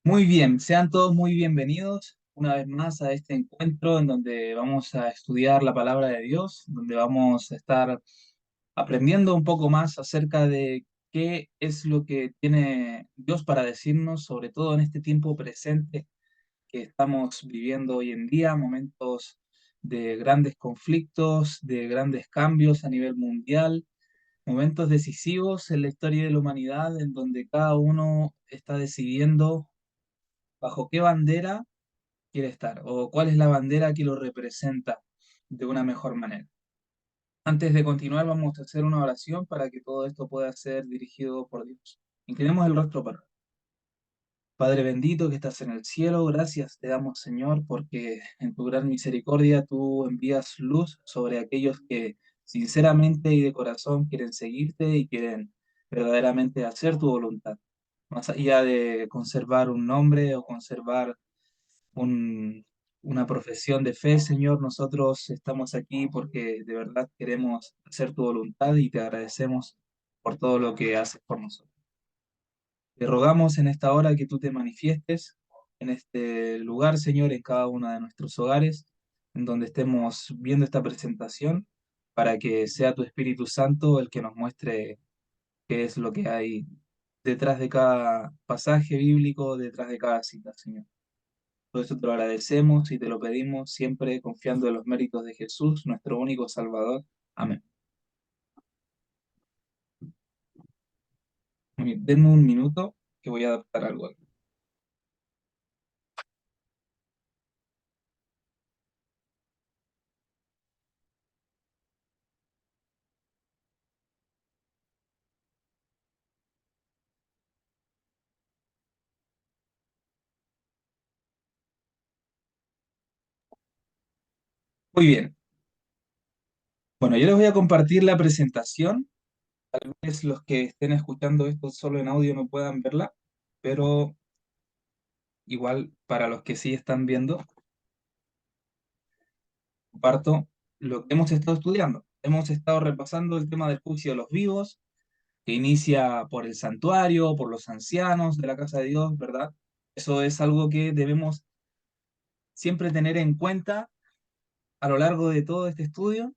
Muy bien, sean todos muy bienvenidos una vez más a este encuentro en donde vamos a estudiar la palabra de Dios, donde vamos a estar aprendiendo un poco más acerca de qué es lo que tiene Dios para decirnos, sobre todo en este tiempo presente que estamos viviendo hoy en día, momentos de grandes conflictos, de grandes cambios a nivel mundial, momentos decisivos en la historia de la humanidad en donde cada uno está decidiendo bajo qué bandera quiere estar o cuál es la bandera que lo representa de una mejor manera. Antes de continuar, vamos a hacer una oración para que todo esto pueda ser dirigido por Dios. Inclinemos el rostro para Padre bendito que estás en el cielo, gracias te damos, Señor, porque en tu gran misericordia tú envías luz sobre aquellos que sinceramente y de corazón quieren seguirte y quieren verdaderamente hacer tu voluntad. Más allá de conservar un nombre o conservar un- una profesión de fe, Señor. Nosotros estamos aquí porque de verdad queremos hacer tu voluntad y te agradecemos por todo lo que haces por nosotros. Te rogamos en esta hora que tú te manifiestes en este lugar, Señor, en cada uno de nuestros hogares, en donde estemos viendo esta presentación, para que sea tu Espíritu Santo el que nos muestre qué es lo que hay detrás de cada pasaje bíblico, detrás de cada cita, Señor. Todo eso te lo agradecemos y te lo pedimos siempre confiando en los méritos de Jesús, nuestro único Salvador. Amén. Muy bien, denme un minuto que voy a adaptar algo aquí. Muy bien. Bueno, yo les voy a compartir la presentación. Tal vez los que estén escuchando esto solo en audio no puedan verla, pero igual para los que sí están viendo, comparto lo que hemos estado estudiando. Hemos estado repasando el tema del juicio de los vivos, que inicia por el santuario, por los ancianos de la casa de Dios, ¿verdad? Eso es algo que debemos siempre tener en cuenta a lo largo de todo este estudio,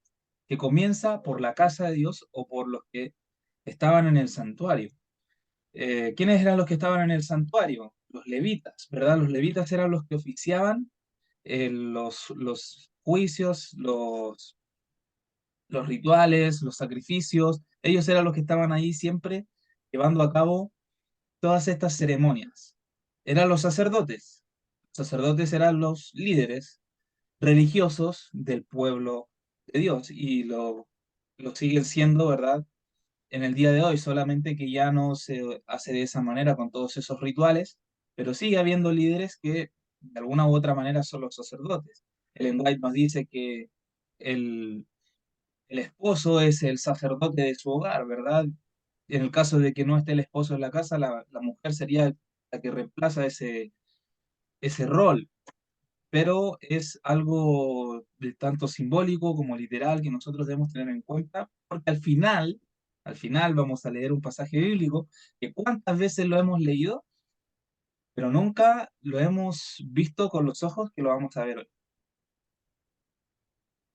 que comienza por la casa de Dios o por los que estaban en el santuario. ¿Quiénes eran los que estaban en el santuario? Los levitas, ¿verdad? Los levitas eran los que oficiaban los juicios, los rituales, los sacrificios. Ellos eran los que estaban ahí siempre llevando a cabo todas estas ceremonias. Eran los sacerdotes. Los sacerdotes eran los líderes religiosos del pueblo de Dios y lo siguen siendo, ¿verdad? En el día de hoy, solamente que ya no se hace de esa manera con todos esos rituales, pero sigue habiendo líderes que de alguna u otra manera son los sacerdotes. Ellen White nos dice que el, el esposo es el sacerdote de su hogar, ¿verdad? En el caso de que no esté el esposo en la casa, la mujer sería la que reemplaza ese rol, pero es algo de tanto simbólico como literal que nosotros debemos tener en cuenta, porque al final vamos a leer un pasaje bíblico que cuántas veces lo hemos leído, pero nunca lo hemos visto con los ojos que lo vamos a ver hoy.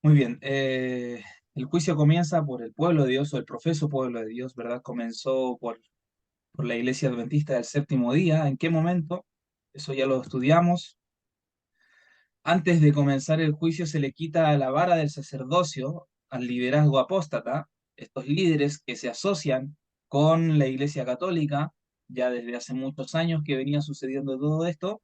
Muy bien, el juicio comienza por el pueblo de Dios o el profeso pueblo de Dios, ¿verdad? Comenzó por la iglesia adventista del séptimo día. ¿En qué momento? Eso ya lo estudiamos. Antes de comenzar el juicio se le quita la vara del sacerdocio al liderazgo apóstata, estos líderes que se asocian con la Iglesia Católica, ya desde hace muchos años que venía sucediendo todo esto,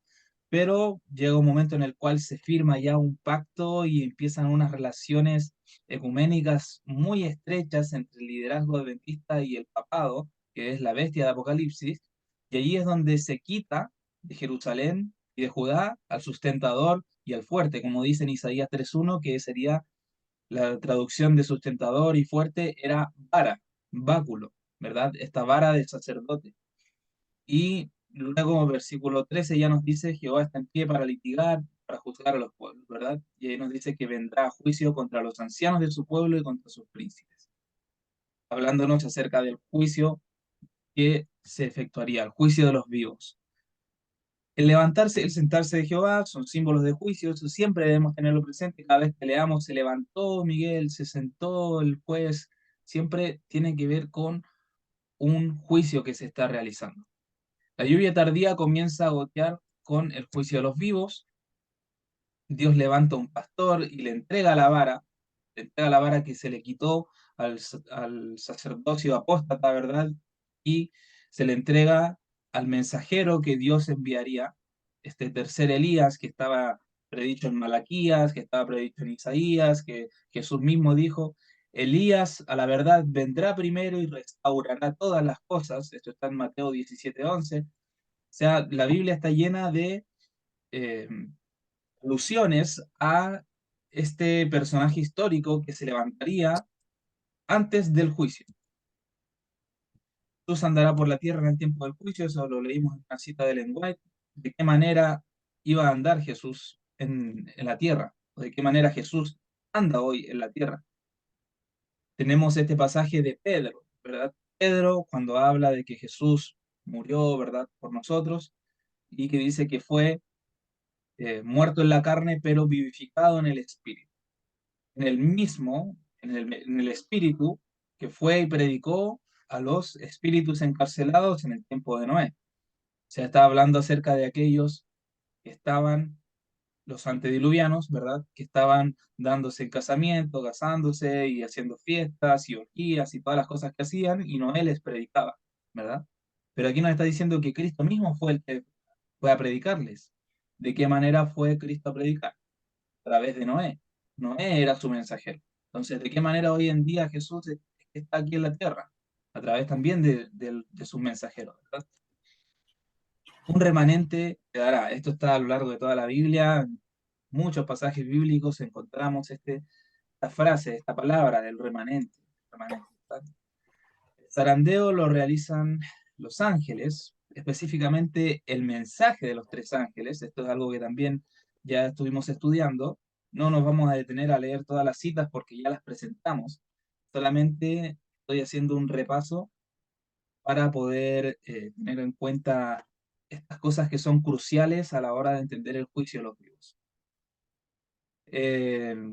pero llega un momento en el cual se firma ya un pacto y empiezan unas relaciones ecuménicas muy estrechas entre el liderazgo adventista y el papado, que es la bestia de Apocalipsis, y allí es donde se quita de Jerusalén y de Judá al sustentador y al fuerte, como dice en Isaías 3.1, que sería la traducción de sustentador y fuerte, era vara, báculo, ¿verdad? Esta vara del sacerdote. Y luego, versículo 13 ya nos dice, Jehová está en pie para litigar, para juzgar a los pueblos, ¿verdad? Y ahí nos dice que vendrá a juicio contra los ancianos de su pueblo y contra sus príncipes, hablándonos acerca del juicio que se efectuaría, el juicio de los vivos. El levantarse, el sentarse de Jehová son símbolos de juicio, eso siempre debemos tenerlo presente. Cada vez que leamos, se levantó Miguel, se sentó el juez, siempre tiene que ver con un juicio que se está realizando. La lluvia tardía comienza a gotear con el juicio de los vivos. Dios levanta un pastor y le entrega la vara, le entrega la vara que se le quitó al sacerdocio apóstata, ¿verdad? Y se le entrega al mensajero que Dios enviaría, este tercer Elías que estaba predicho en Malaquías, que estaba predicho en Isaías, que Jesús mismo dijo, Elías a la verdad vendrá primero y restaurará todas las cosas. Esto está en Mateo 17:11. O sea, la Biblia está llena de eh, alusiones a este personaje histórico que se levantaría antes del juicio. Jesús andará por la tierra en el tiempo del juicio, eso lo leímos en una cita de Ellen White. ¿De qué manera iba a andar Jesús en la tierra? ¿O de qué manera Jesús anda hoy en la tierra? Tenemos este pasaje de Pedro, ¿verdad? Pedro, cuando habla de que Jesús murió, ¿verdad?, por nosotros, y que dice que fue muerto en la carne, pero vivificado en el espíritu. En el mismo, en el espíritu que fue y predicó a los espíritus encarcelados en el tiempo de Noé. Se está hablando acerca de aquellos que estaban, los antediluvianos, ¿verdad? Que estaban dándose en casamiento, casándose y haciendo fiestas y orgías y todas las cosas que hacían, y Noé les predicaba, ¿verdad? Pero aquí nos está diciendo que Cristo mismo fue el que fue a predicarles. ¿De qué manera fue Cristo a predicar? A través de Noé. Noé era su mensajero. Entonces, ¿de qué manera hoy en día Jesús está aquí en la tierra? A través también de sus mensajeros, ¿verdad? Un remanente quedará. Esto está a lo largo de toda la Biblia. En muchos pasajes bíblicos encontramos esta frase, esta palabra del remanente. Remanente, ¿verdad? El zarandeo lo realizan los ángeles, específicamente el mensaje de los tres ángeles. Esto es algo que también ya estuvimos estudiando. No nos vamos a detener a leer todas las citas porque ya las presentamos. Solamente estoy haciendo un repaso para poder tener en cuenta estas cosas que son cruciales a la hora de entender el juicio de los vivos.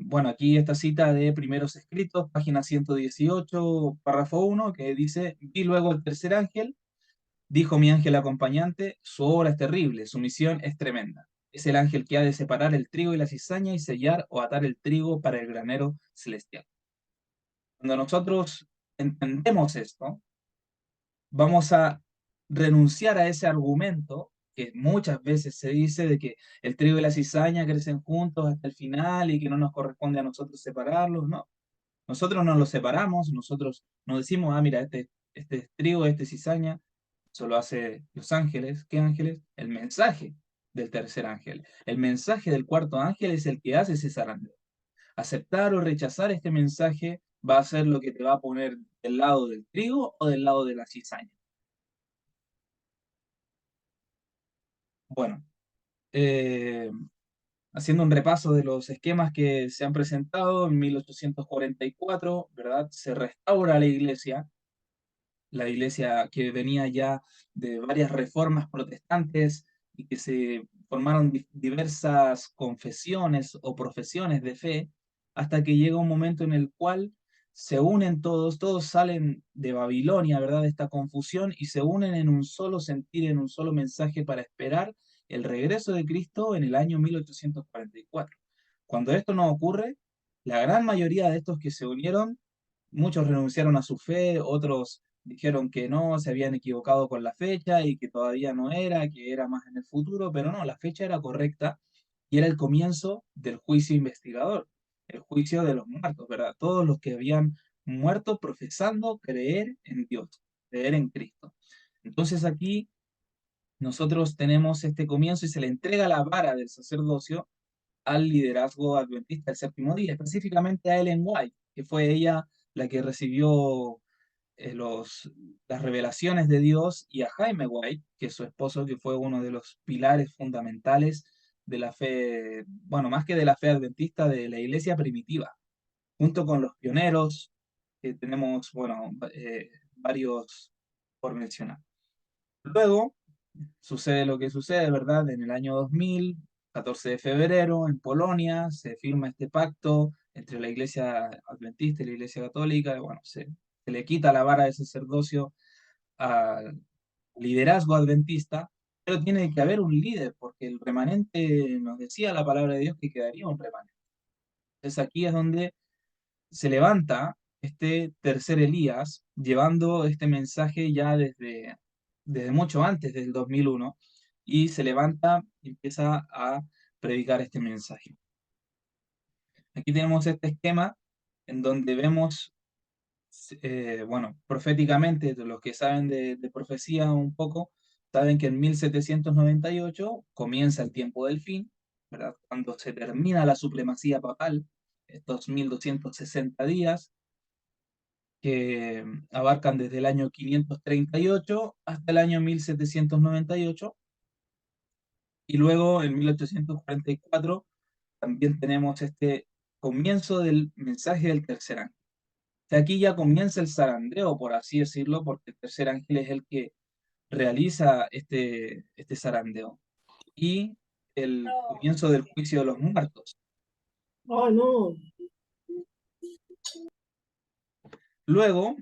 Bueno, aquí esta cita de Primeros Escritos, página 118, párrafo 1, que dice, vi luego el tercer ángel, dijo mi ángel acompañante, su obra es terrible, su misión es tremenda. Es el ángel que ha de separar el trigo y la cizaña y sellar o atar el trigo para el granero celestial. Cuando nosotros entendemos esto, vamos a renunciar a ese argumento que muchas veces se dice de que el trigo y la cizaña crecen juntos hasta el final y que no nos corresponde a nosotros separarlos, no. Nosotros no los separamos, nosotros no decimos, ah, mira, este es trigo, este es cizaña, eso lo hace los ángeles. ¿Qué ángeles? El mensaje del tercer ángel. El mensaje del cuarto ángel es el que hace ese zarandeo. Aceptar o rechazar este mensaje va a ser lo que te va a poner del lado del trigo o del lado de la cizaña. Bueno, eh, haciendo un repaso de los esquemas que se han presentado, en 1844, ¿verdad? Se restaura la iglesia que venía ya de varias reformas protestantes y que se formaron diversas confesiones o profesiones de fe, hasta que llega un momento en el cual se unen todos, todos salen de Babilonia, ¿verdad? De esta confusión y se unen en un solo sentir, en un solo mensaje para esperar el regreso de Cristo en el año 1844. Cuando esto no ocurre, la gran mayoría de estos que se unieron, muchos renunciaron a su fe, otros dijeron que no, se habían equivocado con la fecha y que todavía no era, que era más en el futuro, pero no, la fecha era correcta y era el comienzo del juicio investigador, el juicio de los muertos, ¿verdad? Todos los que habían muerto profesando creer en Dios, creer en Cristo. Entonces aquí nosotros tenemos este comienzo y se le entrega la vara del sacerdocio al liderazgo adventista del séptimo día, específicamente a Ellen White, que fue ella la que recibió las revelaciones de Dios, y a Jaime White, que es su esposo, que fue uno de los pilares fundamentales de la fe, bueno, más que de la fe adventista, de la iglesia primitiva, junto con los pioneros, que tenemos, bueno, varios por mencionar. Luego, sucede lo que sucede, ¿verdad? En el año 2000, 14 de febrero, en Polonia, se firma este pacto entre la Iglesia Adventista y la Iglesia Católica. Y bueno, se le quita la vara de sacerdocio al liderazgo adventista, pero tiene que haber un líder, porque el remanente, nos decía la palabra de Dios que quedaría un remanente. Entonces aquí es donde se levanta este tercer Elías, llevando este mensaje ya desde mucho antes del 2001, y se levanta y empieza a predicar este mensaje. Aquí tenemos este esquema en donde vemos, bueno, proféticamente, los que saben de profecía un poco, saben que en 1798 comienza el tiempo del fin, ¿verdad? Cuando se termina la supremacía papal, estos 1260 días, que abarcan desde el año 538 hasta el año 1798, y luego en 1844 también tenemos este comienzo del mensaje del tercer ángel. O sea, aquí ya comienza el zarandeo, por así decirlo, porque el tercer ángel es el que realiza este zarandeo. Y el comienzo del juicio de los muertos. Oh, no. Luego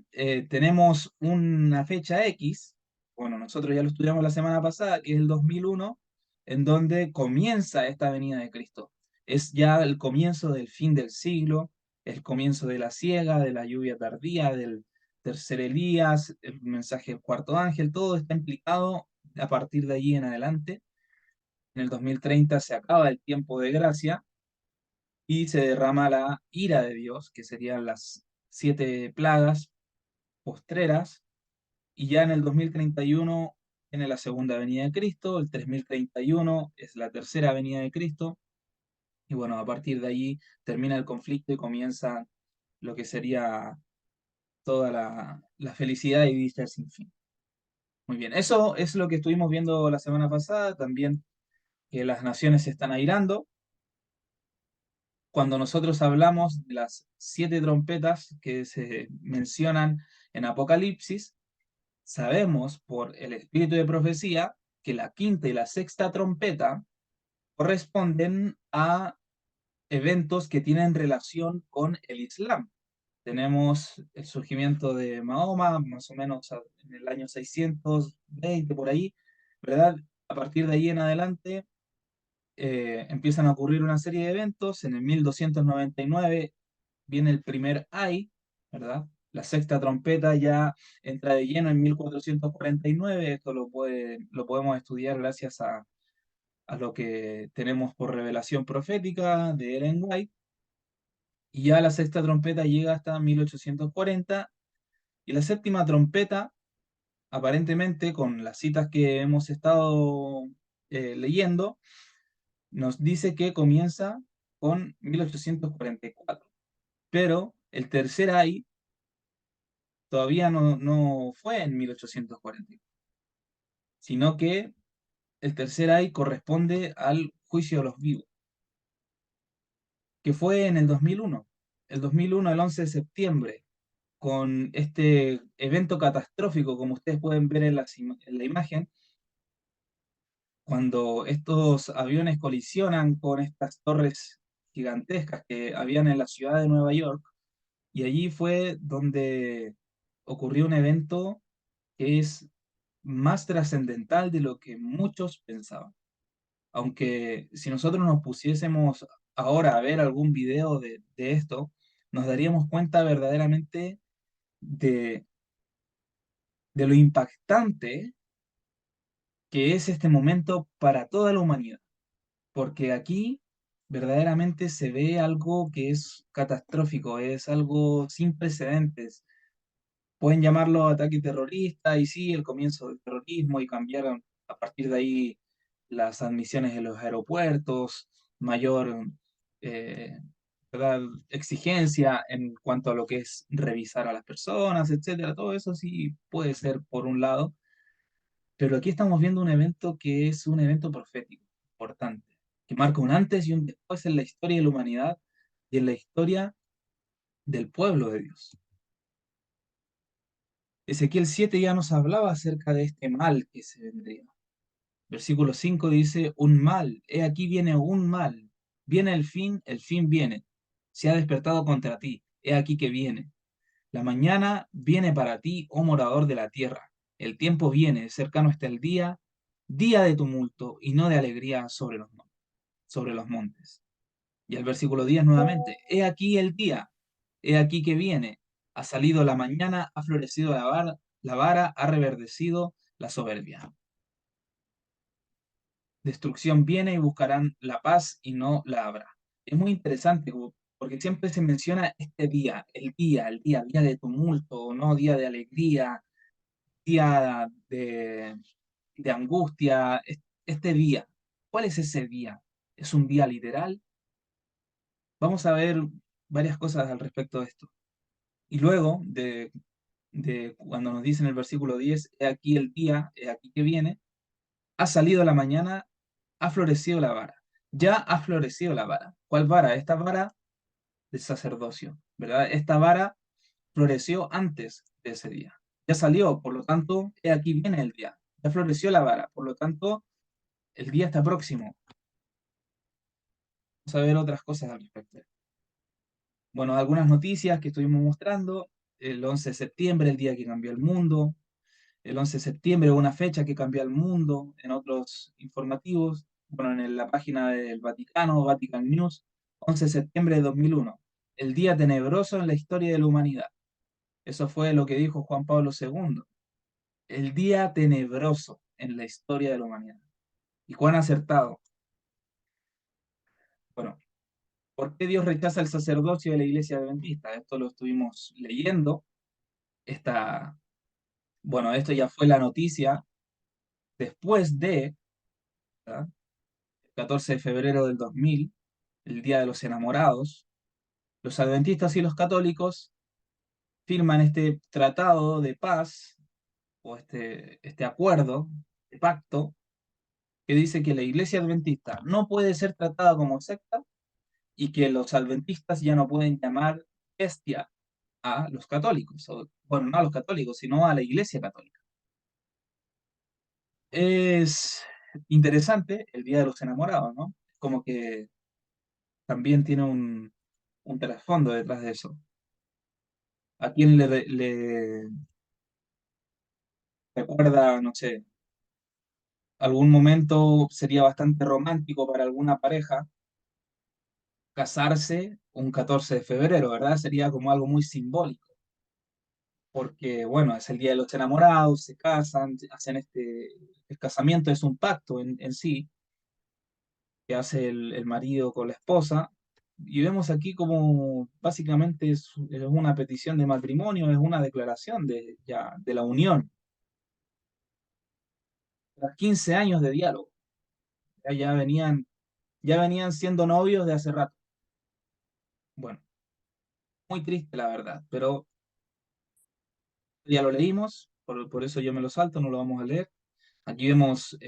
tenemos una fecha X, bueno, nosotros ya lo estudiamos la semana pasada, que es el 2001, en donde comienza esta venida de Cristo. Es ya el comienzo del fin del siglo, el comienzo de la siega, de la lluvia tardía, del tercer Elías, el mensaje del cuarto ángel, todo está implicado a partir de allí en adelante. En el 2030 se acaba el tiempo de gracia y se derrama la ira de Dios, que serían las 7 plagas postreras, y ya en el 2031 tiene la segunda venida de Cristo, el 3031 es la tercera venida de Cristo, y bueno, a partir de allí termina el conflicto y comienza lo que sería toda la felicidad y dicha sin fin. Muy bien, eso es lo que estuvimos viendo la semana pasada, también que las naciones se están airando. Cuando nosotros hablamos de las 7 trompetas que se mencionan en Apocalipsis, sabemos por el espíritu de profecía que la quinta y la sexta trompeta corresponden a eventos que tienen relación con el Islam. Tenemos el surgimiento de Mahoma, más o menos en el año 620, por ahí, ¿verdad? A partir de ahí en adelante empiezan a ocurrir una serie de eventos. En el 1299 viene el primer ay, ¿verdad? La sexta trompeta ya entra de lleno en 1449. Esto lo podemos estudiar gracias a lo que tenemos por revelación profética de Ellen White. Y ya la sexta trompeta llega hasta 1840. Y la séptima trompeta, aparentemente, con las citas que hemos estado leyendo, nos dice que comienza con 1844. Pero el tercer ay todavía no fue en 1840, sino que el tercer ay corresponde al juicio de los vivos, que fue en el 2001. El 2001, el 11 de septiembre, con este evento catastrófico, como ustedes pueden ver en la imagen, cuando estos aviones colisionan con estas torres gigantescas que habían en la ciudad de Nueva York, y allí fue donde ocurrió un evento que es más trascendental de lo que muchos pensaban. Aunque si nosotros nos pusiésemos ahora a ver algún video de esto, nos daríamos cuenta verdaderamente de, de lo impactante que es este momento para toda la humanidad. Porque aquí verdaderamente se ve algo que es catastrófico, es algo sin precedentes. Pueden llamarlo ataque terrorista y sí, el comienzo del terrorismo, y cambiaron a partir de ahí las admisiones en los aeropuertos, mayor eh, ¿verdad? Exigencia en cuanto a lo que es revisar a las personas, etcétera. Todo eso sí puede ser por un lado, pero aquí estamos viendo un evento que es un evento profético, importante, que marca un antes y un después en la historia de la humanidad y en la historia del pueblo de Dios. Ezequiel 7 ya nos hablaba acerca de este mal que se vendría. Versículo 5 dice, un mal, he aquí viene un mal, viene el fin viene, se ha despertado contra ti, he aquí que viene. La mañana viene para ti, oh morador de la tierra. El tiempo viene, cercano está el día, día de tumulto y no de alegría sobre los montes. Y el versículo 10 nuevamente, he aquí el día, he aquí que viene, ha salido la mañana, ha florecido la vara, ha reverdecido la soberbia. Destrucción viene y buscarán la paz y no la habrá. Es muy interesante porque siempre se menciona este día, día de tumulto, no día de alegría, día de angustia, este día. ¿Cuál es ese día? ¿Es un día literal? Vamos a ver varias cosas al respecto de esto. Y luego de cuando nos dice en el versículo 10, he aquí el día, he aquí que viene, ha salido la mañana, ha florecido la vara. Ya ha florecido la vara. ¿Cuál vara? Esta vara del sacerdocio, ¿verdad? Esta vara floreció antes de ese día. Ya salió, por lo tanto, he aquí viene el día. Ya floreció la vara, por lo tanto, el día está próximo. Vamos a ver otras cosas al respecto. Bueno, algunas noticias que estuvimos mostrando. El 11 de septiembre, el día que cambió el mundo. El 11 de septiembre, una fecha que cambió el mundo. En otros informativos, bueno, en la página del Vaticano, Vatican News, 11 de septiembre de 2001. El día tenebroso en la historia de la humanidad. Eso fue lo que dijo Juan Pablo II. El día tenebroso en la historia de la humanidad. Y cuán acertado. Bueno, ¿por qué Dios rechaza el sacerdocio de la iglesia adventista? Esto lo estuvimos leyendo. Esta, bueno, esto ya fue la noticia después de, ¿verdad? El 14 de febrero del 2000, el Día de los Enamorados. Los adventistas y los católicos firman este tratado de paz o este acuerdo, de pacto, que dice que la iglesia adventista no puede ser tratada como secta y que los adventistas ya no pueden llamar bestia a los católicos, o, bueno, no a los católicos, sino a la iglesia católica. Es interesante el Día de los Enamorados, ¿no? Como que también tiene un trasfondo detrás de eso. ¿A quién le recuerda, no sé, algún momento sería bastante romántico para alguna pareja casarse un 14 de febrero, ¿verdad? Sería como algo muy simbólico, porque, bueno, es el Día de los Enamorados, se casan, hacen el casamiento es un pacto en sí, que hace el marido con la esposa, y vemos aquí como básicamente es una petición de matrimonio, es una declaración de la unión. Tras 15 años de diálogo, ya venían siendo novios de hace rato. Bueno, muy triste la verdad, pero ya lo leímos, por eso yo me lo salto, no lo vamos a leer. Aquí vemos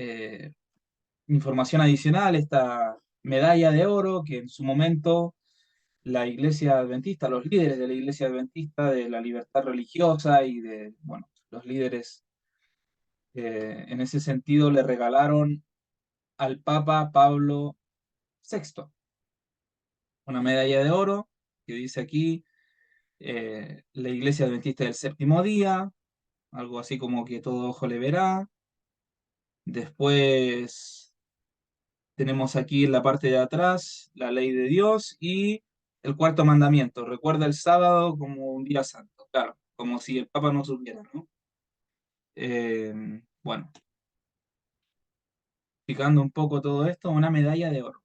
información adicional, esta medalla de oro que en su momento la iglesia adventista, los líderes de la iglesia adventista, de la libertad religiosa y de, bueno, los líderes en ese sentido le regalaron al Papa Pablo VI una medalla de oro que dice aquí la iglesia adventista del séptimo día, algo así como que todo ojo le verá. Después tenemos aquí en la parte de atrás la ley de Dios y el cuarto mandamiento. Recuerda el sábado como un día santo, claro, como si el Papa no supiera, ¿no? Bueno, explicando un poco todo esto, una medalla de oro.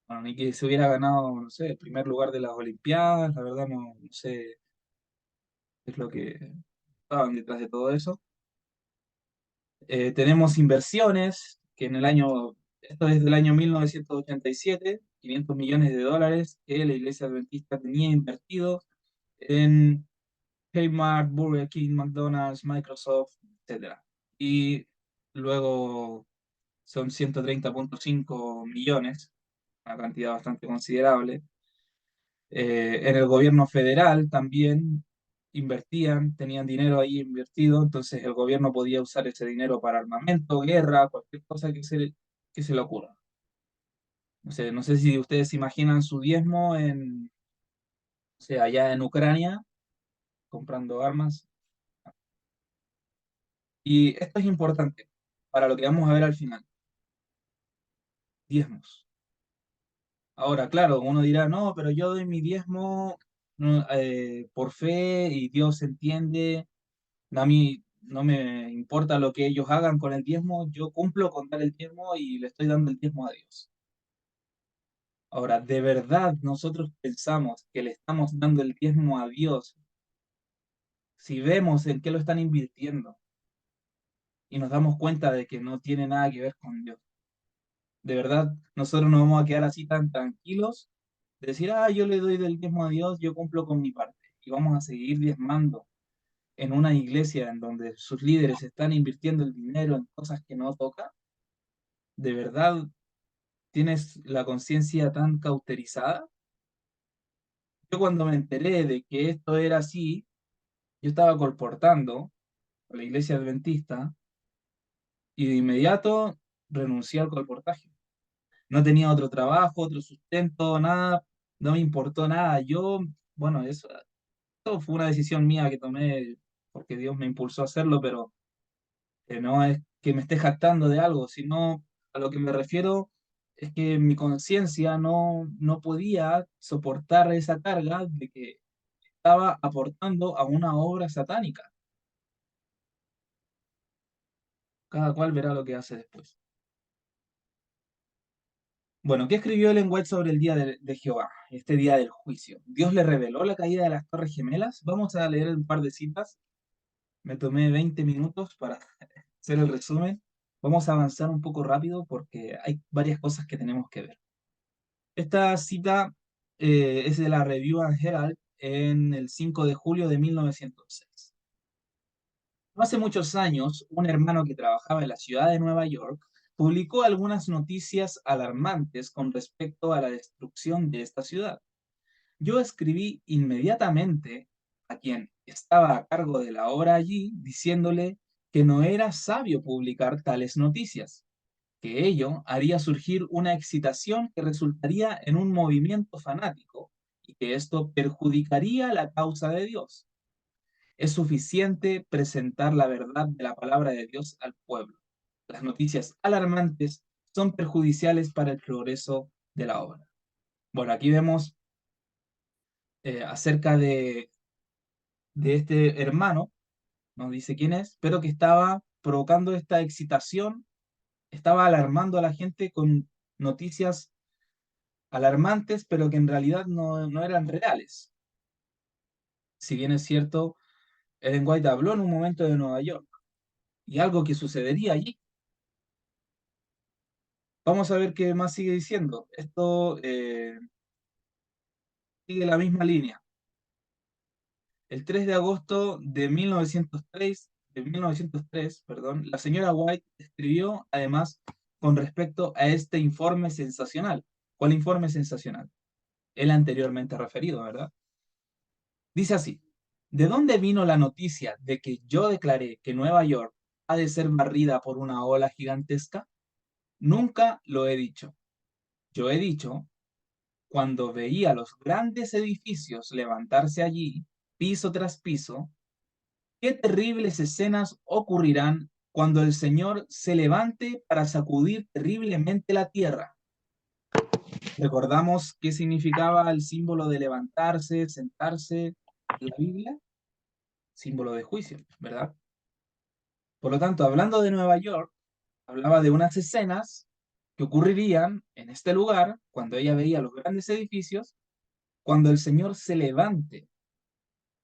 Bueno, ni que se hubiera ganado, no sé, el primer lugar de las Olimpiadas, la verdad no sé qué es lo que estaban detrás de todo eso. Tenemos inversiones, que esto es del año 1987, 500 millones de dólares que la Iglesia Adventista tenía invertido en Kmart, Burger King, McDonald's, Microsoft, etcétera. Y luego son 130,5 millones, una cantidad bastante considerable. En el gobierno federal también, invertían, tenían dinero ahí invertido, entonces el gobierno podía usar ese dinero para armamento, guerra, cualquier cosa que se le ocurra. No sé si ustedes se imaginan su diezmo o sea, allá en Ucrania, comprando armas. Y esto es importante para lo que vamos a ver al final, diezmos. Ahora, claro, uno dirá, no, pero yo doy mi diezmo no, por fe y Dios entiende, a mí no me importa lo que ellos hagan con el diezmo, yo cumplo con dar el diezmo y le estoy dando el diezmo a Dios. Ahora, ¿de verdad nosotros pensamos que le estamos dando el diezmo a Dios si vemos en qué lo están invirtiendo y nos damos cuenta de que no tiene nada que ver con Dios? De verdad, nosotros nos vamos a quedar así tan tranquilos de decir, yo le doy del diezmo a Dios, yo cumplo con mi parte. Y vamos a seguir diezmando en una iglesia en donde sus líderes están invirtiendo el dinero en cosas que no toca. ¿De verdad tienes la conciencia tan cauterizada? Yo cuando me enteré de que esto era así, yo estaba colportando a la iglesia adventista y de inmediato renuncié al colportaje. No tenía otro trabajo, otro sustento, nada, no me importó nada. Bueno, eso fue una decisión mía que tomé porque Dios me impulsó a hacerlo, pero no es que me esté jactando de algo, sino a lo que me refiero es que mi conciencia no podía soportar esa carga de que estaba aportando a una obra satánica. Cada cual verá lo que hace después. Bueno, ¿qué escribió Ellen White sobre el día de Jehová, este día del juicio? ¿Dios le reveló la caída de las Torres Gemelas? Vamos a leer un par de citas. Me tomé 20 minutos para hacer el resumen. Vamos a avanzar un poco rápido porque hay varias cosas que tenemos que ver. Esta cita es de la Review and Herald en el 5 de julio de 1906. No hace muchos años, un hermano que trabajaba en la ciudad de Nueva York publicó algunas noticias alarmantes con respecto a la destrucción de esta ciudad. Yo escribí inmediatamente a quien estaba a cargo de la obra allí, diciéndole que no era sabio publicar tales noticias, que ello haría surgir una excitación que resultaría en un movimiento fanático y que esto perjudicaría la causa de Dios. Es suficiente presentar la verdad de la palabra de Dios al pueblo. Las noticias alarmantes son perjudiciales para el progreso de la obra. Bueno, aquí vemos acerca de este hermano, no dice quién es, pero que estaba provocando esta excitación, estaba alarmando a la gente con noticias alarmantes, pero que en realidad no eran reales. Si bien es cierto, Ellen White habló en un momento de Nueva York y algo que sucedería allí. Vamos a ver qué más sigue diciendo. Esto sigue la misma línea. El 3 de agosto de 1903, perdón, la señora White escribió además con respecto a este informe sensacional. ¿Cuál informe sensacional? El anteriormente referido, ¿verdad? Dice así, ¿de dónde vino la noticia de que yo declaré que Nueva York ha de ser barrida por una ola gigantesca? Nunca lo he dicho. Yo he dicho, cuando veía los grandes edificios levantarse allí, piso tras piso, qué terribles escenas ocurrirán cuando el Señor se levante para sacudir terriblemente la tierra. ¿Recordamos qué significaba el símbolo de levantarse, sentarse en la Biblia? Símbolo de juicio, ¿verdad? Por lo tanto, hablando de Nueva York, hablaba de unas escenas que ocurrirían en este lugar cuando ella veía los grandes edificios, cuando el Señor se levante,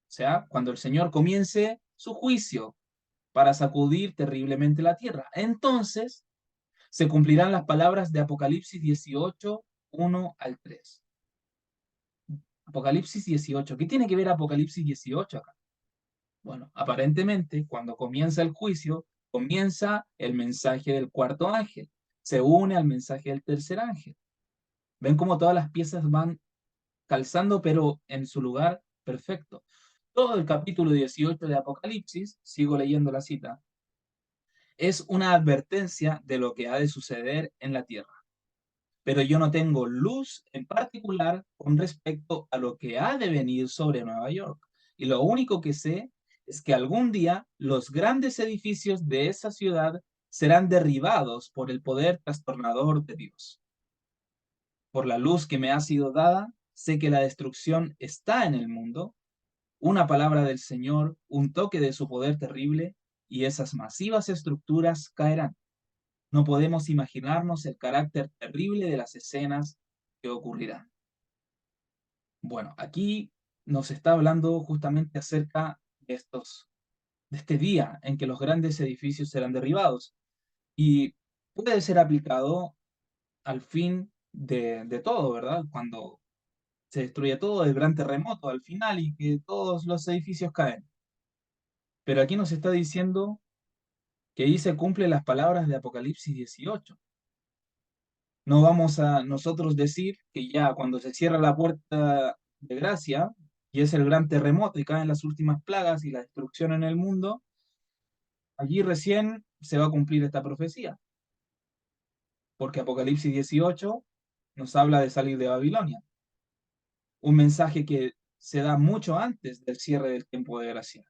o sea, cuando el Señor comience su juicio para sacudir terriblemente la tierra. Entonces se cumplirán las palabras de Apocalipsis 18, 1 al 3. Apocalipsis 18. ¿Qué tiene que ver Apocalipsis 18 acá? Bueno, aparentemente, cuando comienza el juicio, comienza el mensaje del cuarto ángel. Se une al mensaje del tercer ángel. Ven cómo todas las piezas van calzando, pero en su lugar perfecto. Todo el capítulo 18 de Apocalipsis, sigo leyendo la cita, es una advertencia de lo que ha de suceder en la tierra. Pero yo no tengo luz en particular con respecto a lo que ha de venir sobre Nueva York. Y lo único que sé es que algún día los grandes edificios de esa ciudad serán derribados por el poder trastornador de Dios. Por la luz que me ha sido dada, sé que la destrucción está en el mundo, una palabra del Señor, un toque de su poder terrible, y esas masivas estructuras caerán. No podemos imaginarnos el carácter terrible de las escenas que ocurrirán. Bueno, aquí nos está hablando justamente acerca de este día en que los grandes edificios serán derribados y puede ser aplicado al fin de todo, ¿verdad? Cuando se destruye todo, el gran terremoto al final y que todos los edificios caen. Pero aquí nos está diciendo que ahí se cumplen las palabras de Apocalipsis 18. No vamos a nosotros decir que ya cuando se cierra la puerta de gracia y es el gran terremoto y caen las últimas plagas y la destrucción en el mundo, allí recién se va a cumplir esta profecía, porque Apocalipsis 18 nos habla de salir de Babilonia, un mensaje que se da mucho antes del cierre del tiempo de gracia.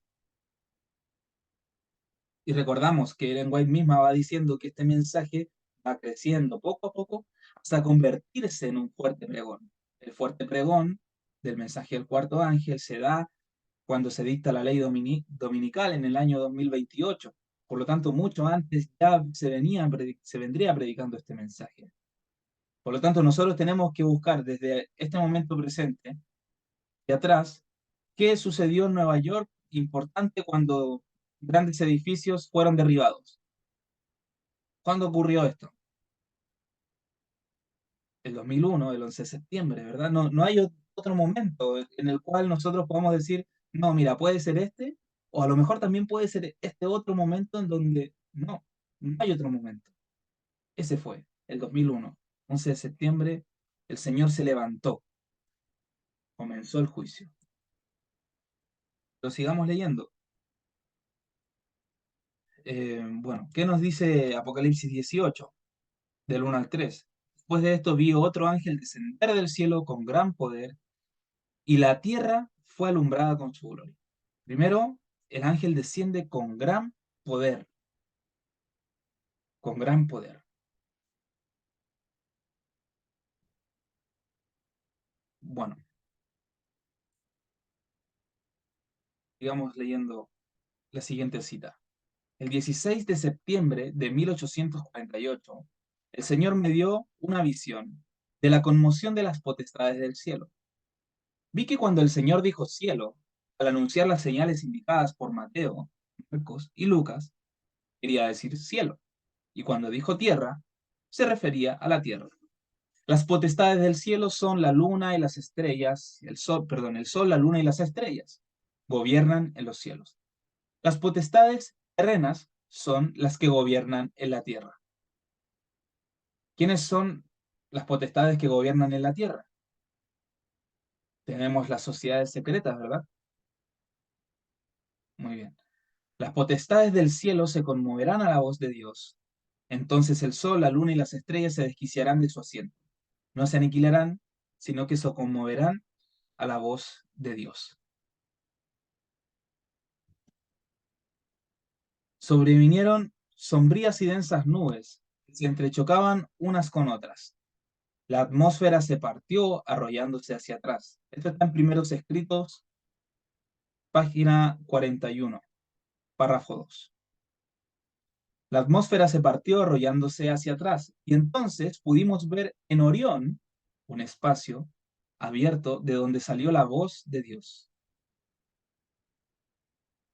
Y recordamos que Ellen White misma va diciendo que este mensaje va creciendo poco a poco hasta convertirse en un fuerte pregón. El fuerte pregón del mensaje del cuarto ángel se da cuando se dicta la ley dominical en el año 2028. Por lo tanto, mucho antes ya se vendría predicando este mensaje. Por lo tanto, nosotros tenemos que buscar desde este momento presente y atrás qué sucedió en Nueva York importante cuando grandes edificios fueron derribados. ¿Cuándo ocurrió esto? El 2001, el 11 de septiembre, ¿verdad? No hay otro momento en el cual nosotros podamos decir, no, mira, puede ser este, o a lo mejor también puede ser este otro momento en donde no hay otro momento. Ese fue el 2001, 11 de septiembre, el Señor se levantó, comenzó el juicio. Lo sigamos leyendo. Bueno, ¿qué nos dice Apocalipsis 18, del 1 al 3? Después de esto vi otro ángel descender del cielo con gran poder y la tierra fue alumbrada con su gloria. Primero, el ángel desciende con gran poder, con gran poder. Bueno, sigamos leyendo la siguiente cita. El 16 de septiembre de 1848, el Señor me dio una visión de la conmoción de las potestades del cielo. Vi que cuando el Señor dijo cielo, al anunciar las señales indicadas por Mateo, Marcos y Lucas, quería decir cielo. Y cuando dijo tierra, se refería a la tierra. Las potestades del cielo son la luna y las estrellas, el sol, la luna y las estrellas. Gobiernan en los cielos. Las potestades terrenas son las que gobiernan en la tierra. ¿Quiénes son las potestades que gobiernan en la tierra? Tenemos las sociedades secretas, ¿verdad? Muy bien. Las potestades del cielo se conmoverán a la voz de Dios. Entonces el sol, la luna y las estrellas se desquiciarán de su asiento. No se aniquilarán, sino que se conmoverán a la voz de Dios. Sobrevinieron sombrías y densas nubes que se entrechocaban unas con otras. La atmósfera se partió arrollándose hacia atrás. Esto está en Primeros Escritos, página 41, párrafo 2. La atmósfera se partió arrollándose hacia atrás y entonces pudimos ver en Orión un espacio abierto de donde salió la voz de Dios.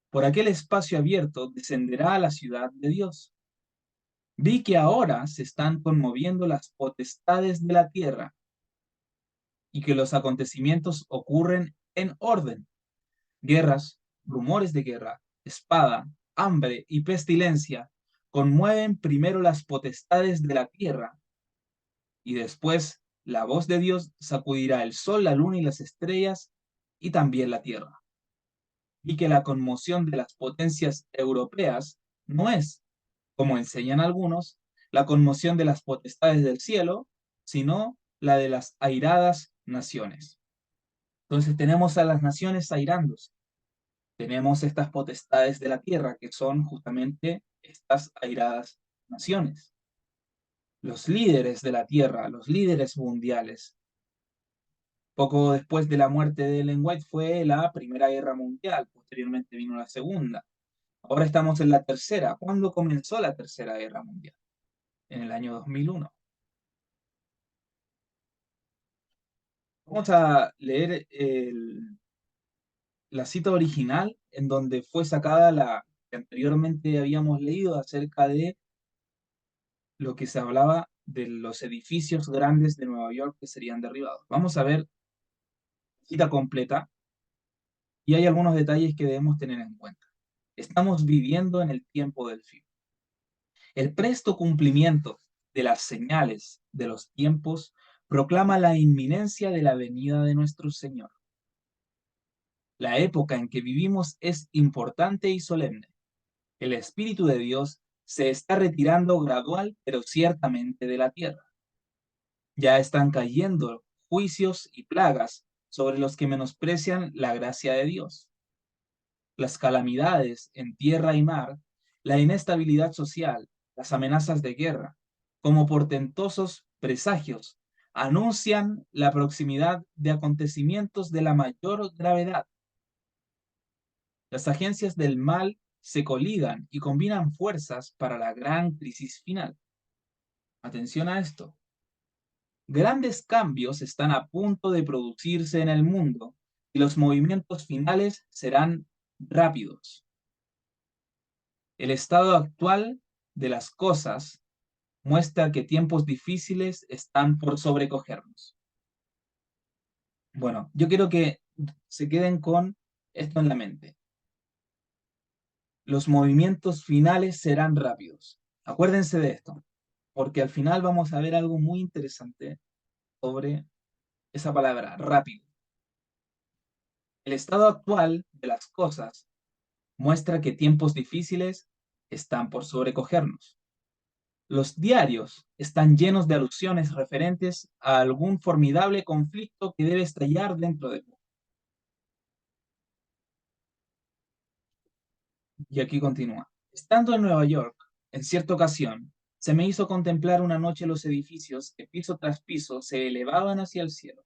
Por aquel espacio abierto descenderá a la ciudad de Dios. Vi que ahora se están conmoviendo las potestades de la tierra y que los acontecimientos ocurren en orden. Guerras, rumores de guerra, espada, hambre y pestilencia conmueven primero las potestades de la tierra y después la voz de Dios sacudirá el sol, la luna y las estrellas y también la tierra. Vi que la conmoción de las potencias europeas no es, como enseñan algunos, la conmoción de las potestades del cielo, sino la de las airadas naciones. Entonces tenemos a las naciones airándose. Tenemos estas potestades de la tierra, que son justamente estas airadas naciones. Los líderes de la tierra, los líderes mundiales. Poco después de la muerte de Ellen White fue la Primera Guerra Mundial, posteriormente vino la Segunda. Ahora estamos en la tercera. ¿Cuándo comenzó la Tercera Guerra Mundial? En el año 2001. Vamos a leer la cita original en donde fue sacada la que anteriormente habíamos leído acerca de lo que se hablaba de los edificios grandes de Nueva York que serían derribados. Vamos a ver la cita completa y hay algunos detalles que debemos tener en cuenta. Estamos viviendo en el tiempo del fin. El presto cumplimiento de las señales de los tiempos proclama la inminencia de la venida de nuestro Señor. La época en que vivimos es importante y solemne. El Espíritu de Dios se está retirando gradual pero ciertamente de la tierra. Ya están cayendo juicios y plagas sobre los que menosprecian la gracia de Dios. Las calamidades en tierra y mar, la inestabilidad social, las amenazas de guerra, como portentosos presagios, anuncian la proximidad de acontecimientos de la mayor gravedad. Las agencias del mal se coligan y combinan fuerzas para la gran crisis final. Atención a esto. Grandes cambios están a punto de producirse en el mundo y los movimientos finales serán rápidos. El estado actual de las cosas muestra que tiempos difíciles están por sobrecogernos. Bueno, yo quiero que se queden con esto en la mente. Los movimientos finales serán rápidos. Acuérdense de esto, porque al final vamos a ver algo muy interesante sobre esa palabra, rápido. El estado actual de las cosas muestra que tiempos difíciles están por sobrecogernos. Los diarios están llenos de alusiones referentes a algún formidable conflicto que debe estallar dentro de poco. Y aquí continúa. Estando en Nueva York, en cierta ocasión, se me hizo contemplar una noche los edificios que piso tras piso se elevaban hacia el cielo.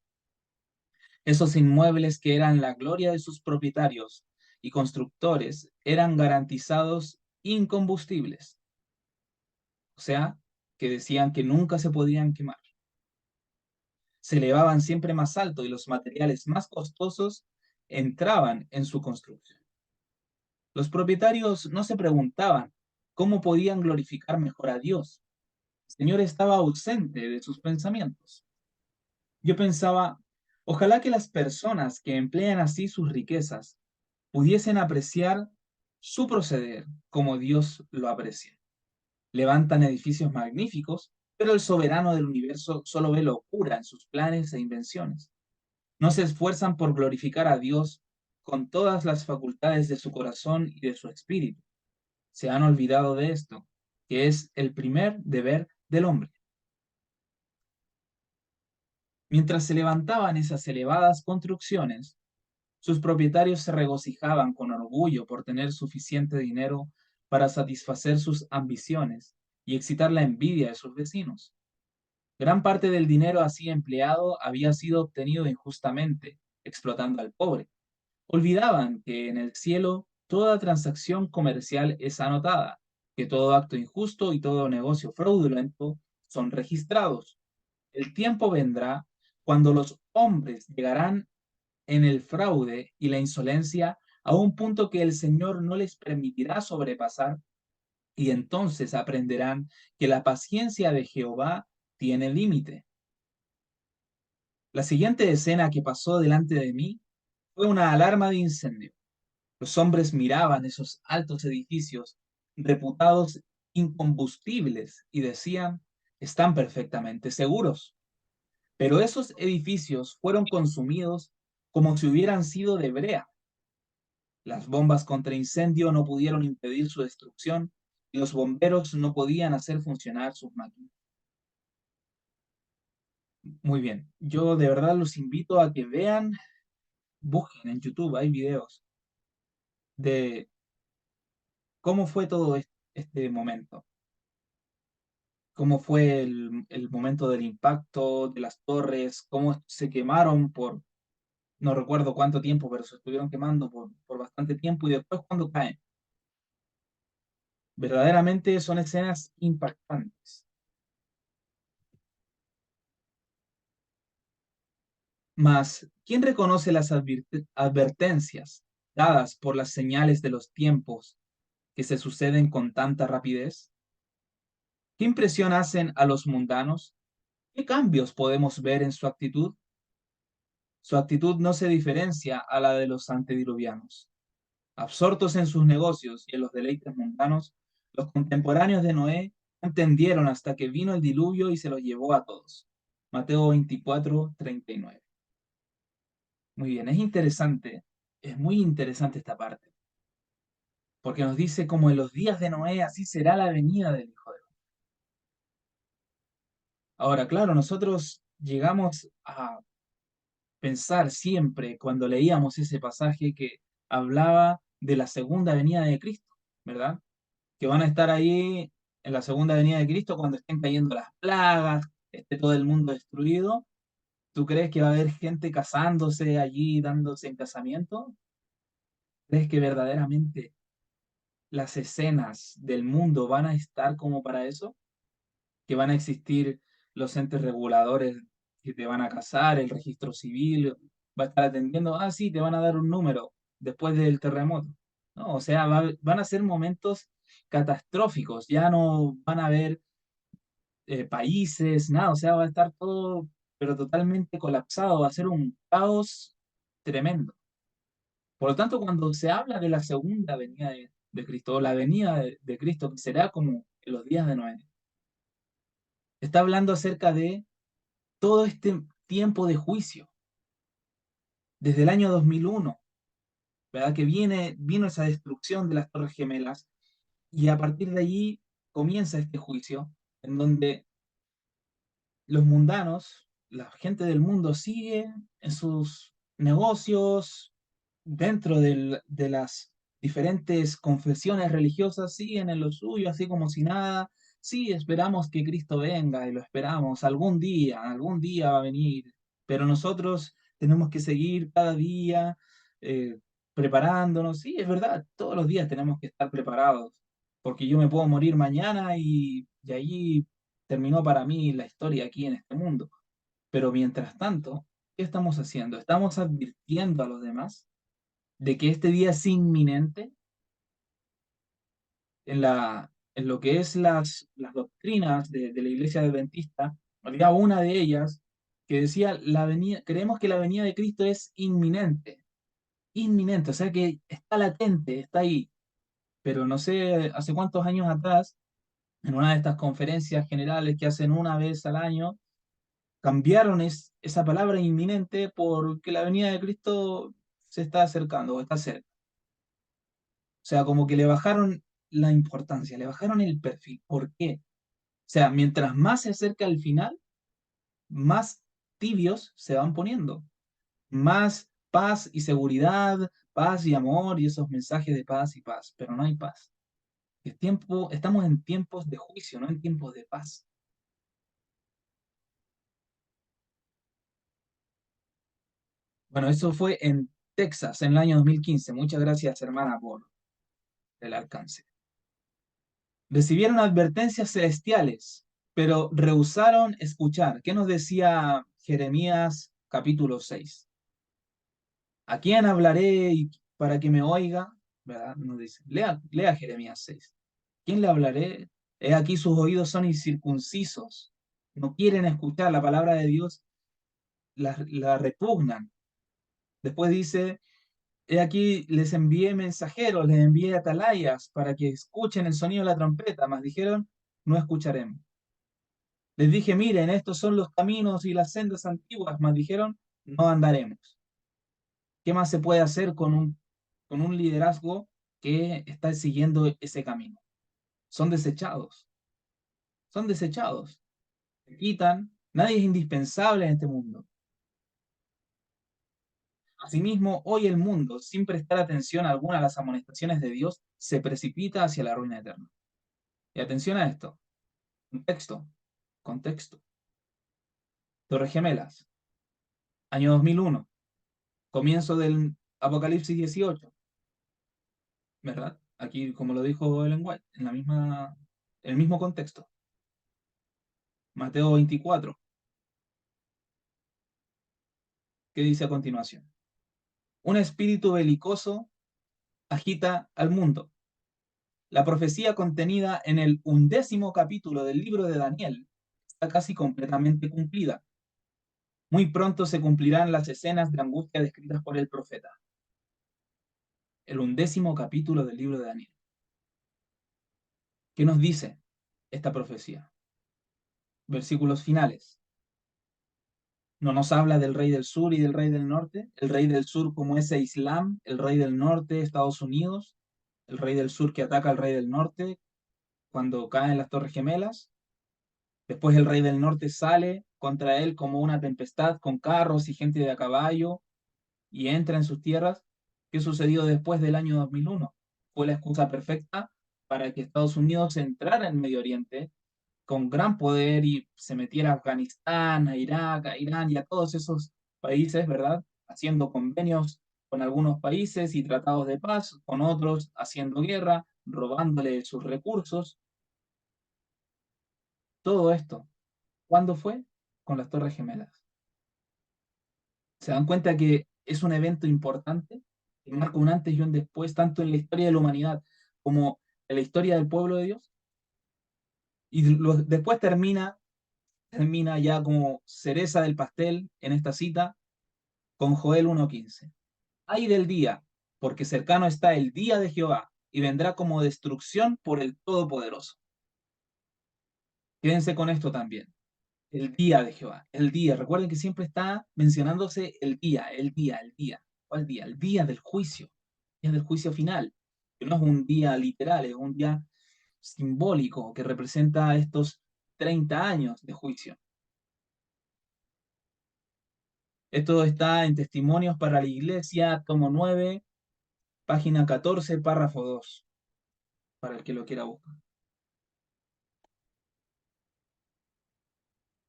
Esos inmuebles que eran la gloria de sus propietarios y constructores eran garantizados incombustibles, o sea, que decían que nunca se podían quemar. Se elevaban siempre más alto y los materiales más costosos entraban en su construcción. Los propietarios no se preguntaban cómo podían glorificar mejor a Dios. El Señor estaba ausente de sus pensamientos. Yo pensaba, ojalá que las personas que emplean así sus riquezas pudiesen apreciar su proceder como Dios lo aprecia. Levantan edificios magníficos, pero el soberano del universo solo ve locura en sus planes e invenciones. No se esfuerzan por glorificar a Dios con todas las facultades de su corazón y de su espíritu. Se han olvidado de esto, que es el primer deber del hombre. Mientras se levantaban esas elevadas construcciones, sus propietarios se regocijaban con orgullo por tener suficiente dinero para satisfacer sus ambiciones y excitar la envidia de sus vecinos. Gran parte del dinero así empleado había sido obtenido injustamente, explotando al pobre. Olvidaban que en el cielo toda transacción comercial es anotada, que todo acto injusto y todo negocio fraudulento son registrados. El tiempo vendrá cuando los hombres llegarán en el fraude y la insolencia a un punto que el Señor no les permitirá sobrepasar, y entonces aprenderán que la paciencia de Jehová tiene límite. La siguiente escena que pasó delante de mí fue una alarma de incendio. Los hombres miraban esos altos edificios reputados incombustibles y decían, están perfectamente seguros. Pero esos edificios fueron consumidos como si hubieran sido de brea. Las bombas contra incendio no pudieron impedir su destrucción y los bomberos no podían hacer funcionar sus máquinas. Muy bien, yo de verdad los invito a que vean, busquen en YouTube, hay videos de cómo fue todo este momento, cómo fue el momento del impacto de las torres, cómo se quemaron por, no recuerdo cuánto tiempo, pero se estuvieron quemando por bastante tiempo y después cuando caen. Verdaderamente son escenas impactantes. Mas, ¿quién reconoce las advertencias dadas por las señales de los tiempos que se suceden con tanta rapidez? ¿Qué impresión hacen a los mundanos? ¿Qué cambios podemos ver en su actitud? Su actitud no se diferencia a la de los antediluvianos. Absortos en sus negocios y en los deleites mundanos, los contemporáneos de Noé no entendieron hasta que vino el diluvio y se los llevó a todos. Mateo 24:39. Muy bien, es muy interesante esta parte, porque nos dice como en los días de Noé, así será la venida del Hijo de Hombre. Ahora, claro, nosotros llegamos a pensar siempre cuando leíamos ese pasaje que hablaba de la segunda venida de Cristo, ¿verdad? Que van a estar ahí en la segunda venida de Cristo cuando estén cayendo las plagas, esté todo el mundo destruido. ¿Tú crees que va a haber gente casándose allí, dándose en casamiento? ¿Crees que verdaderamente las escenas del mundo van a estar como para eso? ¿Que van a existir los entes reguladores que te van a casar, el registro civil va a estar atendiendo? Ah, sí, te van a dar un número después del terremoto. ¿No? O sea, van a ser momentos catastróficos, ya no van a haber países, nada, o sea, va a estar todo, pero totalmente colapsado, va a ser un caos tremendo. Por lo tanto, cuando se habla de la segunda venida de Cristo, o la venida de Cristo, que será como en los días de Noé, está hablando acerca de todo este tiempo de juicio, desde el año 2001, ¿verdad? Que vino esa destrucción de las Torres Gemelas y a partir de allí comienza este juicio en donde los mundanos, la gente del mundo sigue en sus negocios, dentro de las diferentes confesiones religiosas, siguen en lo suyo, así como si nada. Sí, esperamos que Cristo venga y lo esperamos. Algún día va a venir, pero nosotros tenemos que seguir cada día preparándonos. Sí, es verdad, todos los días tenemos que estar preparados, porque yo me puedo morir mañana y allí terminó para mí la historia aquí en este mundo. Pero mientras tanto, ¿qué estamos haciendo? ¿Estamos advirtiendo a los demás de que este día es inminente en lo que es las doctrinas de la Iglesia Adventista? Había una de ellas que decía, creemos que la venida de Cristo es inminente, o sea que está latente, está ahí. Pero no sé hace cuántos años atrás, en una de estas conferencias generales que hacen una vez al año, cambiaron esa palabra inminente porque la venida de Cristo se está acercando o está cerca. O sea, como que le bajaron la importancia, le bajaron el perfil. ¿Por qué? O sea, mientras más se acerca al final, más tibios se van poniendo. Más paz y seguridad, paz y amor y esos mensajes de paz y paz. Pero no hay paz. Estamos en tiempos de juicio, no en tiempos de paz. Bueno, eso fue en Texas en el año 2015. Muchas gracias, hermana, por el alcance. Recibieron advertencias celestiales, pero rehusaron escuchar. ¿Qué nos decía Jeremías capítulo 6? ¿A quién hablaré para que me oiga? ¿Verdad? Nos dice. Lea Jeremías 6. ¿Quién le hablaré? He aquí sus oídos son incircuncisos. No quieren escuchar la palabra de Dios, la repugnan. Después dice, he aquí les envié mensajeros, les envié atalayas para que escuchen el sonido de la trompeta, mas dijeron, no escucharemos. Les dije, miren, estos son los caminos y las sendas antiguas, mas dijeron, no andaremos. ¿Qué más se puede hacer con un con un liderazgo que está siguiendo ese camino. Son desechados, son desechados, se quitan, nadie es indispensable en este mundo. Asimismo, hoy el mundo, sin prestar atención alguna a las amonestaciones de Dios, se precipita hacia la ruina eterna. Y atención a esto, contexto, contexto. Torres Gemelas, año 2001, comienzo del Apocalipsis 18, ¿verdad? Aquí, como lo dijo Ellen White, el mismo contexto. Mateo 24, ¿qué dice a continuación? Un espíritu belicoso agita al mundo. La profecía contenida en el 11º capítulo del libro de Daniel está casi completamente cumplida. Muy pronto se cumplirán las escenas de angustia descritas por el profeta. El 11º capítulo del libro de Daniel. ¿Qué nos dice esta profecía? Versículos finales. No nos habla del rey del sur y del rey del norte. El rey del sur como ese Islam, el rey del norte, Estados Unidos, el rey del sur que ataca al rey del norte cuando caen las Torres Gemelas. Después el rey del norte sale contra él como una tempestad con carros y gente de a caballo y entra en sus tierras. ¿Qué sucedió después del año 2001? Fue la excusa perfecta para que Estados Unidos entrara en Medio Oriente con gran poder y se metiera a Afganistán, a Irak, a Irán y a todos esos países, ¿verdad? Haciendo convenios con algunos países y tratados de paz, con otros haciendo guerra, robándole sus recursos. Todo esto, ¿cuándo fue? Con las Torres Gemelas. ¿Se dan cuenta que es un evento importante que marca un antes y un después, tanto en la historia de la humanidad como en la historia del pueblo de Dios? Y después termina ya como cereza del pastel en esta cita con Joel 1:15. Ay del día, porque cercano está el día de Jehová y vendrá como destrucción por el Todopoderoso. Quédense con esto también. El día de Jehová, el día. Recuerden que siempre está mencionándose el día, el día, el día. ¿Cuál día? El día del juicio, el día del juicio final. Que no es un día literal, es un día simbólico que representa estos 30 años de juicio. Esto está en Testimonios para la Iglesia, tomo 9, página 14, párrafo 2, para el que lo quiera buscar.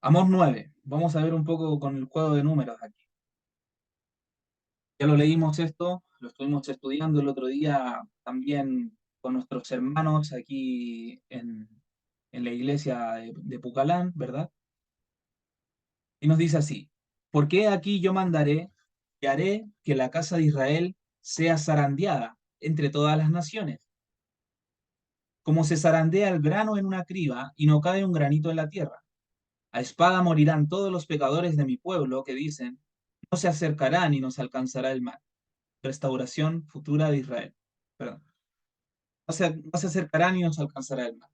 Amós 9. Vamos a ver un poco con el juego de números aquí. Ya lo leímos esto, lo estuvimos estudiando el otro día también con nuestros hermanos aquí en la iglesia de Pucalán, ¿verdad? Y nos dice así, ¿por qué aquí yo mandaré y haré que la casa de Israel sea zarandeada entre todas las naciones? Como se zarandea el grano en una criba y no cae un granito en la tierra. A espada morirán todos los pecadores de mi pueblo que dicen, no se acercarán y nos alcanzará el mal. Restauración futura de Israel. Perdón. No se acercarán y nos alcanzará el mal.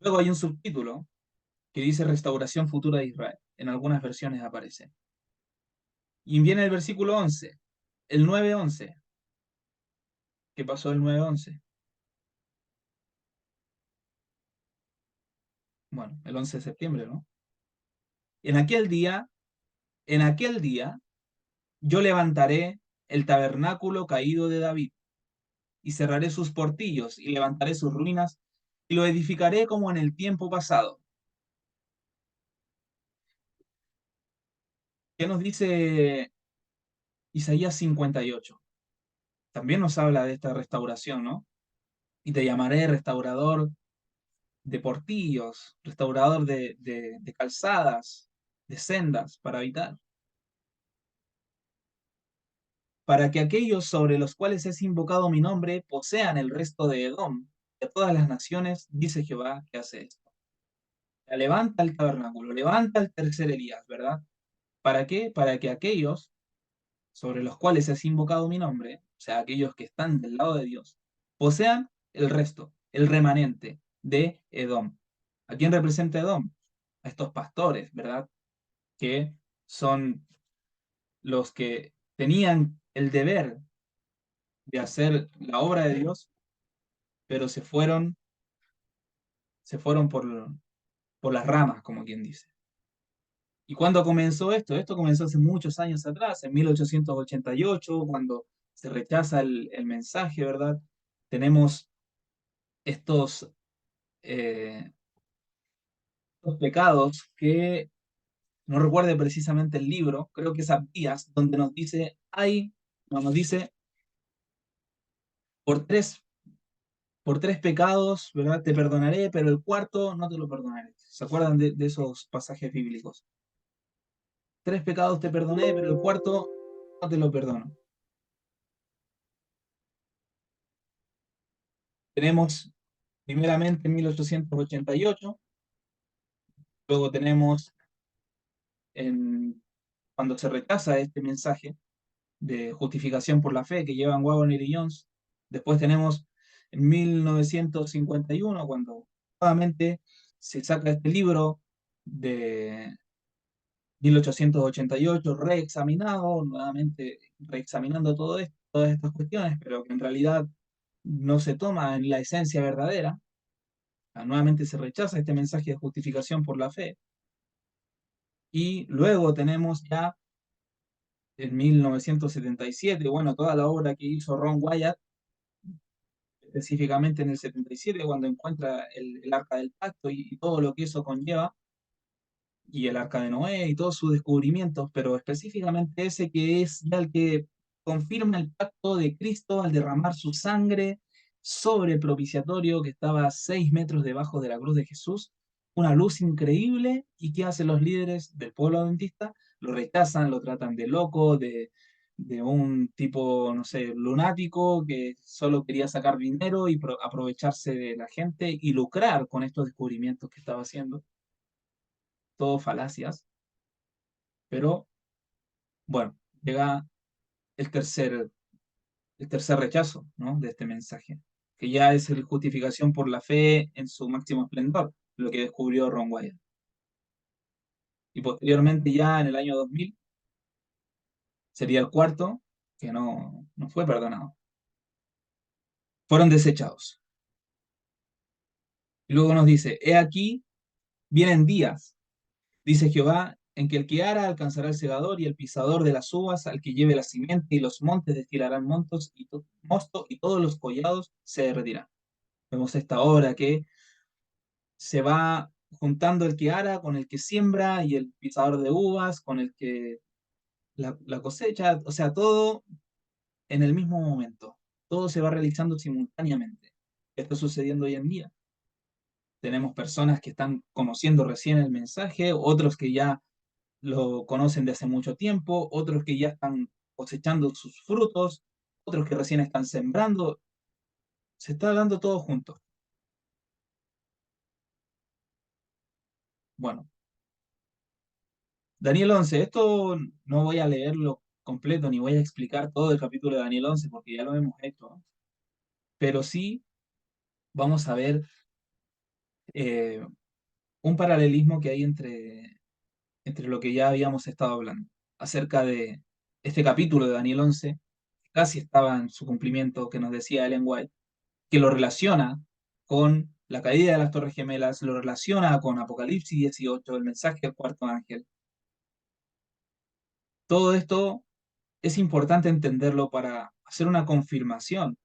Luego hay un subtítulo que dice Restauración futura de Israel. En algunas versiones aparece. Y viene el versículo 11, el 9:11. ¿Qué pasó el 9:11? Bueno, el 11 de septiembre, ¿no? En aquel día, en aquel día, yo levantaré el tabernáculo caído de David y cerraré sus portillos y levantaré sus ruinas y lo edificaré como en el tiempo pasado. ¿Qué nos dice Isaías 58? También nos habla de esta restauración, ¿no? Y te llamaré restaurador de portillos, restaurador de calzadas, de sendas para habitar. Para que aquellos sobre los cuales es invocado mi nombre posean el resto de Edom, de todas las naciones, dice Jehová que hace esto. Levanta el tabernáculo, levanta el tercer Elías, ¿verdad? ¿Para qué? Para que aquellos sobre los cuales es invocado mi nombre, o sea, aquellos que están del lado de Dios, posean el resto, el remanente de Edom. ¿A quién representa Edom? A estos pastores, ¿verdad? Que son los que tenían el deber de hacer la obra de Dios, pero se fueron por las ramas, como quien dice. ¿Y cuándo comenzó esto? Esto comenzó hace muchos años atrás, en 1888, cuando se rechaza el mensaje, ¿verdad? Tenemos estos, eh, estos pecados que no recuerdo precisamente el libro, creo que es Abdías, donde nos dice, hay, no, nos dice, por tres, por tres pecados, ¿verdad? Te perdonaré, pero el cuarto no te lo perdonaré. ¿Se acuerdan de esos pasajes bíblicos? Tres pecados te perdoné, pero el cuarto no te lo perdono. Tenemos primeramente en 1888, luego tenemos en, cuando se rechaza este mensaje de justificación por la fe que llevan Waggoner y Jones. Después tenemos en 1951, cuando nuevamente se saca este libro de 1888, reexaminado, nuevamente reexaminando todo esto, todas estas cuestiones, pero que en realidad no se toma en la esencia verdadera. Nuevamente se rechaza este mensaje de justificación por la fe. Y luego tenemos ya en 1977, bueno, toda la obra que hizo Ron Wyatt, específicamente en el 77, cuando encuentra el arca del pacto y todo lo que eso conlleva, y el arca de Noé y todos sus descubrimientos, pero específicamente ese que es ya el que confirma el pacto de Cristo al derramar su sangre sobre el propiciatorio que estaba a 6 metros debajo de la cruz de Jesús, una luz increíble. ¿Y qué hacen los líderes del pueblo adventista? Lo rechazan, lo tratan de loco, de un tipo, no sé, lunático que solo quería sacar dinero y aprovecharse de la gente y lucrar con estos descubrimientos que estaba haciendo, todo falacias. Pero bueno, llega el tercer rechazo, ¿no? De este mensaje, que ya es la justificación por la fe en su máximo esplendor, lo que descubrió Ron Wyatt. Y posteriormente, ya en el año 2000, sería el cuarto, que no fue perdonado. Fueron desechados. Y luego nos dice, he aquí, vienen días, dice Jehová, en que el que ara alcanzará el segador y el pisador de las uvas, al que lleve la simiente y los montes destilarán montos y mosto y todos los collados se derretirán. Vemos esta obra que se va juntando el que ara con el que siembra y el pisador de uvas con el que la cosecha, o sea, todo en el mismo momento, todo se va realizando simultáneamente. Esto está sucediendo hoy en día. Tenemos personas que están conociendo recién el mensaje, otros que ya lo conocen de hace mucho tiempo, otros que ya están cosechando sus frutos, otros que recién están sembrando. Se está dando todo junto. Bueno, Daniel 11, esto no voy a leerlo completo ni voy a explicar todo el capítulo de Daniel 11 porque ya lo hemos hecho, ¿no? Pero sí vamos a ver eh, un paralelismo que hay entre lo que ya habíamos estado hablando acerca de este capítulo de Daniel 11, casi estaba en su cumplimiento que nos decía Ellen White, que lo relaciona con la caída de las Torres Gemelas, lo relaciona con Apocalipsis 18, el mensaje del cuarto ángel. Todo esto es importante entenderlo para hacer una confirmación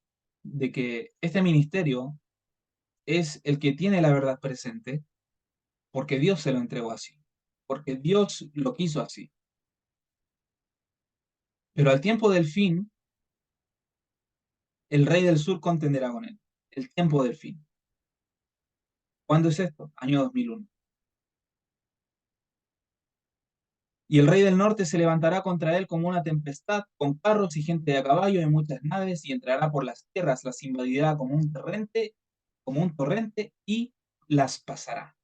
de que este ministerio es el que tiene la verdad presente porque Dios se lo entregó así, porque Dios lo quiso así. Pero al tiempo del fin, el rey del sur contenderá con él. El tiempo del fin. ¿Cuándo es esto? Año 2001. Y el rey del norte se levantará contra él como una tempestad, con carros y gente de a caballo y muchas naves, y entrará por las tierras, las invadirá como un torrente, y las pasará.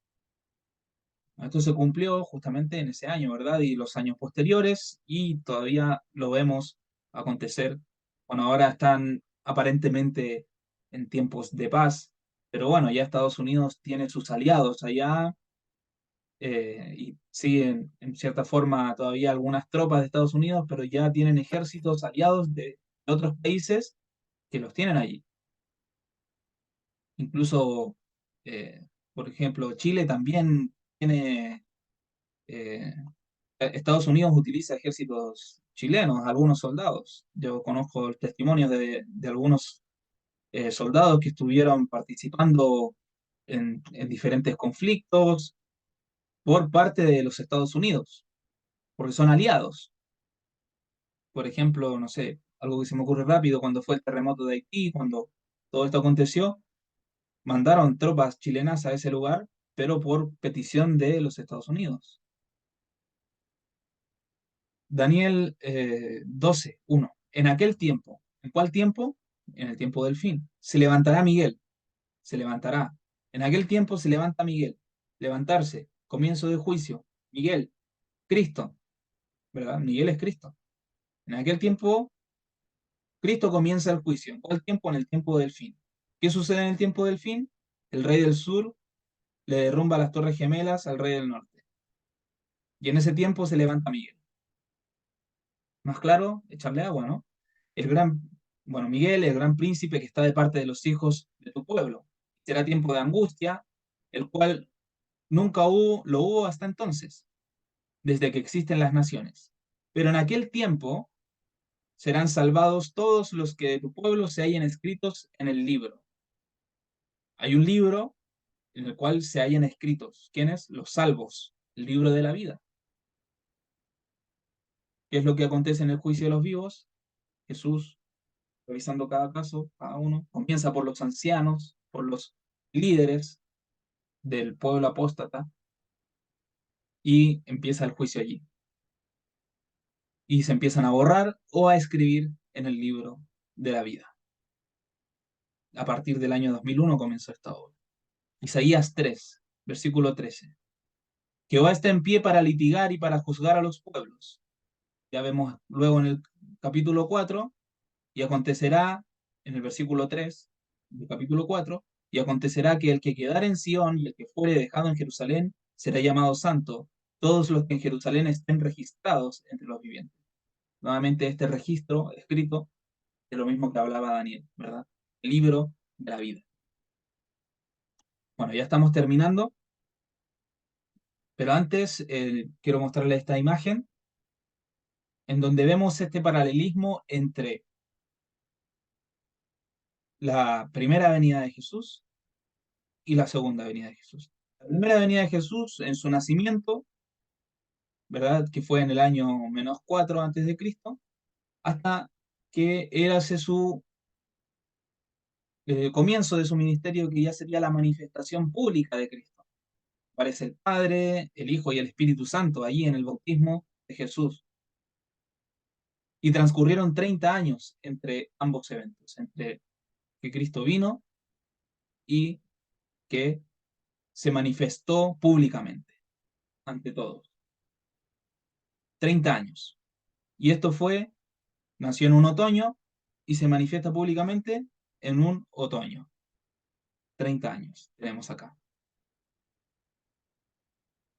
Esto se cumplió justamente en ese año, ¿verdad? Y los años posteriores, y todavía lo vemos acontecer. Bueno, ahora están aparentemente en tiempos de paz, pero bueno, ya Estados Unidos tiene sus aliados allá, y siguen en cierta forma todavía algunas tropas de Estados Unidos, pero ya tienen ejércitos aliados de otros países que los tienen allí. Incluso, eh, por ejemplo, Chile también tiene, eh, Estados Unidos utiliza ejércitos chilenos, algunos soldados. Yo conozco el testimonio de algunos soldados que estuvieron participando en diferentes conflictos por parte de los Estados Unidos, porque son aliados. Por ejemplo, no sé, algo que se me ocurre rápido, cuando fue el terremoto de Haití, cuando todo esto aconteció, mandaron tropas chilenas a ese lugar, pero por petición de los Estados Unidos. Daniel 12:1. En aquel tiempo, ¿en cuál tiempo? En el tiempo del fin. Se levantará Miguel, se levantará. En aquel tiempo se levanta Miguel. Levantarse, comienzo de juicio. Miguel, Cristo, ¿verdad? Miguel es Cristo. En aquel tiempo, Cristo comienza el juicio. ¿En cuál tiempo? En el tiempo del fin. ¿Qué sucede en el tiempo del fin? El rey del sur le derrumba las torres gemelas al rey del norte. Y en ese tiempo se levanta Miguel. Más claro, echarle agua, ¿no? El gran, bueno, Miguel, el gran príncipe que está de parte de los hijos de tu pueblo. Será tiempo de angustia, el cual nunca lo hubo hasta entonces, desde que existen las naciones. Pero en aquel tiempo serán salvados todos los que de tu pueblo se hayan escritos en el libro. Hay un libro en el cual se hayan escritos. ¿Quiénes? Los salvos, el libro de la vida. ¿Qué es lo que acontece en el juicio de los vivos? Jesús, revisando cada caso, cada uno, comienza por los ancianos, por los líderes del pueblo apóstata y empieza el juicio allí. Y se empiezan a borrar o a escribir en el libro de la vida. A partir del año 2001 comenzó esta obra. Isaías 3, versículo 13. Jehová está en pie para litigar y para juzgar a los pueblos. Ya vemos luego en el capítulo 4, y acontecerá, en el versículo 3 del capítulo 4, y acontecerá que el que quedare en Sión y el que fuere dejado en Jerusalén será llamado santo, todos los que en Jerusalén estén registrados entre los vivientes. Nuevamente este registro escrito es lo mismo que hablaba Daniel, ¿verdad? El libro de la vida. Bueno, ya estamos terminando, pero antes quiero mostrarles esta imagen en donde vemos este paralelismo entre la primera venida de Jesús y la segunda venida de Jesús. La primera venida de Jesús en su nacimiento, ¿verdad? Que fue en el año -4 antes de Cristo, hasta que él hace su comienzo de su ministerio, que ya sería la manifestación pública de Cristo. Aparece el Padre, el Hijo y el Espíritu Santo allí en el bautismo de Jesús. Y transcurrieron 30 años entre ambos eventos, entre que Cristo vino y que se manifestó públicamente ante todos. 30 años. Y esto nació en un otoño y se manifiesta públicamente en un otoño. 30 años tenemos acá.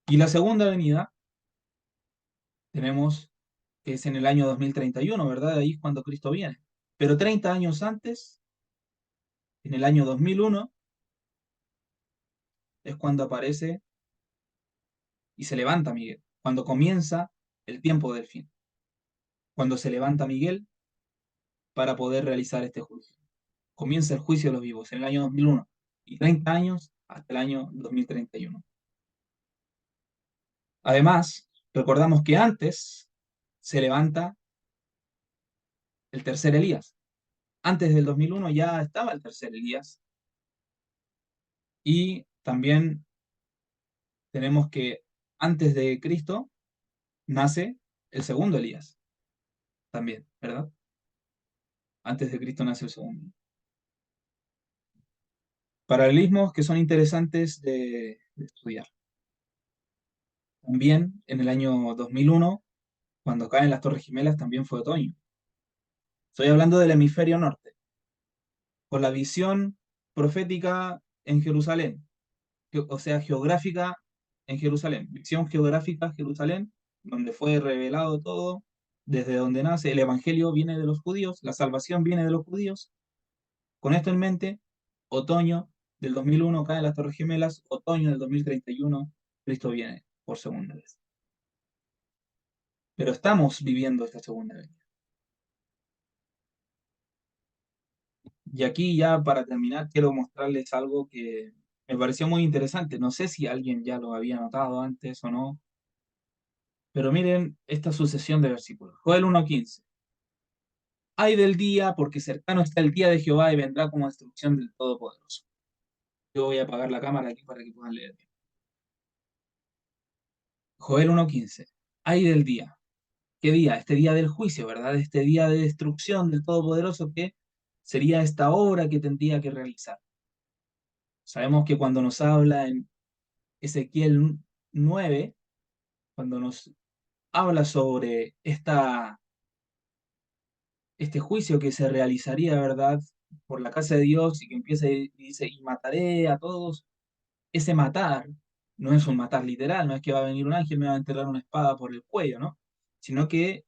Y la segunda venida tenemos que es en el año 2031, ¿verdad? Ahí es cuando Cristo viene. Pero 30 años antes, en el año 2001, es cuando aparece y se levanta Miguel, cuando comienza el tiempo del fin, cuando se levanta Miguel para poder realizar este juicio. Comienza el juicio de los vivos en el año 2001 y 30 años hasta el año 2031. Además, recordamos que antes se levanta el tercer Elías. Antes del 2001 ya estaba el tercer Elías. Y también tenemos que antes de Cristo nace el segundo Elías. También, ¿verdad? Antes de Cristo nace el segundo. Paralelismos que son interesantes de estudiar. También en el año 2001, cuando caen las Torres Gemelas, también fue otoño. Estoy hablando del hemisferio norte, con la visión profética en Jerusalén, o sea, geográfica en Jerusalén, visión geográfica Jerusalén, donde fue revelado todo, desde donde nace el Evangelio viene de los judíos, la salvación viene de los judíos, Con esto en mente, otoño del 2001 caen las Torres Gemelas, otoño del 2031 Cristo viene por segunda vez. Pero estamos viviendo esta segunda vez. Y aquí ya para terminar quiero mostrarles algo que me pareció muy interesante. No sé si alguien ya lo había notado antes o no, pero miren esta sucesión de versículos. Joel 1:15. Ay del día, porque cercano está el día de Jehová y vendrá como destrucción del Todopoderoso. Yo voy a apagar la cámara aquí para que puedan leer. Joel 1:15. Ay del día. ¿Qué día? Este día del juicio, ¿verdad? Este día de destrucción del Todopoderoso que sería esta obra que tendría que realizar. Sabemos que cuando nos habla en Ezequiel 9, cuando nos habla sobre este juicio que se realizaría, ¿verdad? Por la casa de Dios y que empieza y dice, y mataré a todos. Ese matar no es un matar literal, no es que va a venir un ángel y me va a enterrar una espada por el cuello, ¿no? Sino que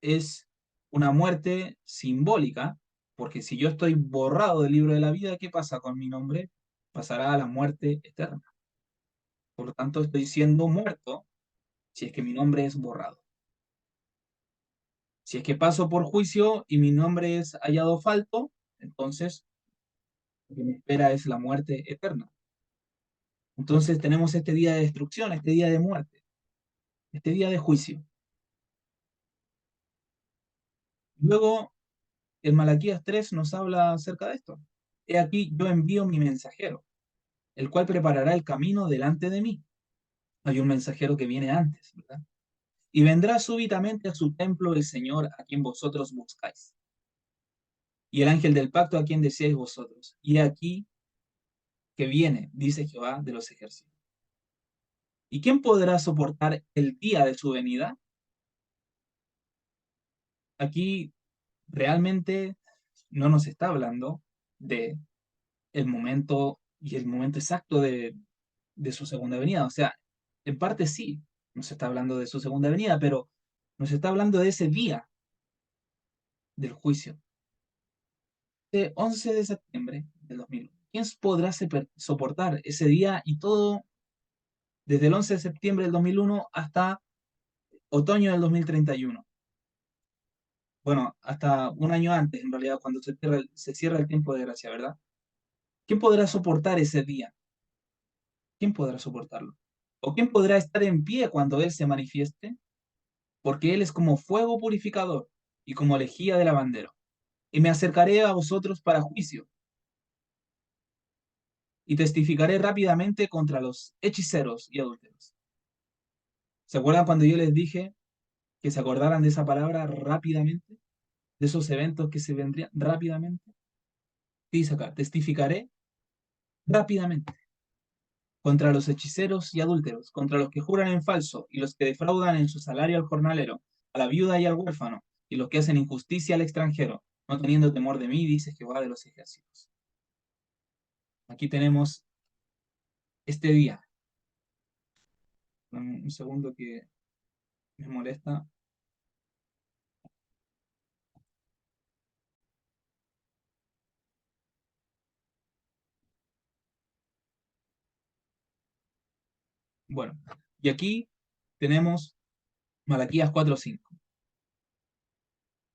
es una muerte simbólica, porque si yo estoy borrado del libro de la vida, ¿qué pasa con mi nombre? Pasará a la muerte eterna. Por lo tanto, estoy siendo muerto si es que mi nombre es borrado. Si es que paso por juicio y mi nombre es hallado falto, entonces lo que me espera es la muerte eterna. Entonces tenemos este día de destrucción, este día de muerte, este día de juicio. Luego, el Malaquías 3 nos habla acerca de esto. He aquí, yo envío mi mensajero, el cual preparará el camino delante de mí. Hay un mensajero que viene antes, ¿verdad? Y vendrá súbitamente a su templo el Señor a quien vosotros buscáis. Y el ángel del pacto a quien deseáis vosotros. Y aquí que viene, dice Jehová de los ejércitos. ¿Y quién podrá soportar el día de su venida? Aquí realmente no nos está hablando de el momento y el momento exacto de su segunda venida. O sea, en parte sí, nos está hablando de su segunda venida, pero nos está hablando de ese día del juicio, de 11 de septiembre del 2001. ¿Quién podrá soportar ese día y todo desde el 11 de septiembre del 2001 hasta otoño del 2031? Bueno, hasta un año antes, en realidad, cuando se cierra el tiempo de gracia, ¿verdad? ¿Quién podrá soportar ese día? ¿Quién podrá soportarlo? ¿O quién podrá estar en pie cuando Él se manifieste? Porque Él es como fuego purificador y como lejía de lavandero. Y me acercaré a vosotros para juicio, y testificaré rápidamente contra los hechiceros y adúlteros. ¿Se acuerdan cuando yo les dije que se acordaran de esa palabra rápidamente? De esos eventos que se vendrían rápidamente. Dice acá, testificaré rápidamente contra los hechiceros y adúlteros, contra los que juran en falso y los que defraudan en su salario al jornalero, a la viuda y al huérfano, y los que hacen injusticia al extranjero, no teniendo temor de mí, dice Jehová de los ejércitos. Aquí tenemos este día. Un segundo que me molesta. Bueno, y aquí tenemos Malaquías 4:5,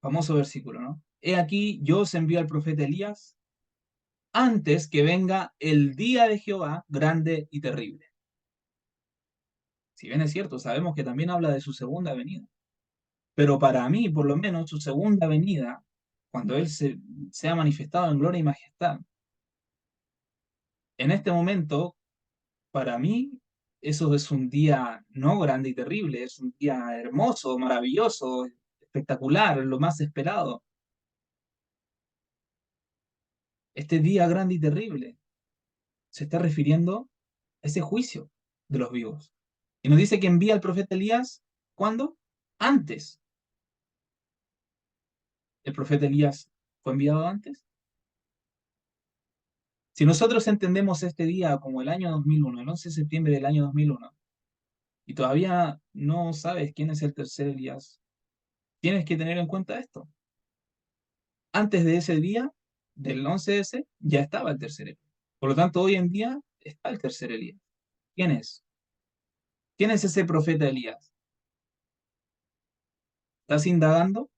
famoso versículo, ¿no? He aquí, yo os envío al profeta Elías antes que venga el día de Jehová grande y terrible. Si bien es cierto, sabemos que también habla de su segunda venida. Pero para mí, por lo menos, su segunda venida, cuando Él se ha manifestado en gloria y majestad, en este momento, para mí, eso es un día no grande y terrible, es un día hermoso, maravilloso, espectacular, lo más esperado. Este día grande y terrible se está refiriendo a ese juicio de los vivos. Y nos dice que envía al profeta Elías, ¿cuándo? Antes. ¿El profeta Elías fue enviado antes? Si nosotros entendemos este día como el año 2001, el 11 de septiembre del año 2001, y todavía no sabes quién es el tercer Elías, tienes que tener en cuenta esto. Antes de ese día del 11S ya estaba el tercer Elías. Por lo tanto, hoy en día está el tercer Elías. ¿Quién es? ¿Quién es ese profeta Elías? ¿Estás indagando?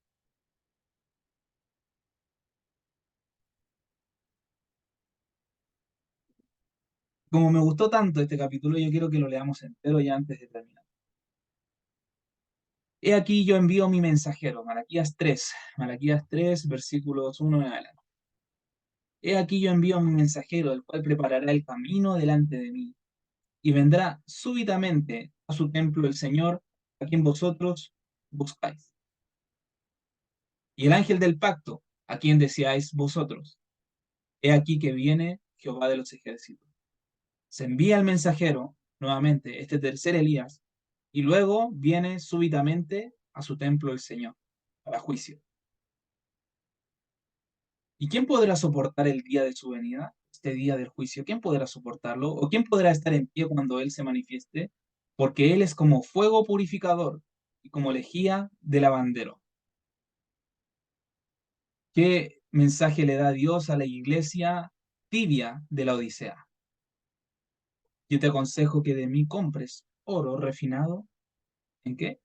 Como me gustó tanto este capítulo, yo quiero que lo leamos entero ya antes de terminar. He aquí yo envío mi mensajero, Malaquías 3, versículos 1 en adelante. He aquí yo envío mi mensajero, el cual preparará el camino delante de mí, y vendrá súbitamente a su templo el Señor, a quien vosotros buscáis. Y el ángel del pacto, a quien deseáis vosotros. He aquí que viene Jehová de los ejércitos. Se envía el mensajero, nuevamente, este tercer Elías, y luego viene súbitamente a su templo el Señor, para juicio. ¿Y quién podrá soportar el día de su venida, este día del juicio? ¿Quién podrá soportarlo? ¿O quién podrá estar en pie cuando Él se manifieste? Porque Él es como fuego purificador y como lejía de lavandero. ¿Qué mensaje le da Dios a la iglesia tibia de la Odisea? Yo te aconsejo que de mí compres oro refinado. ¿En qué?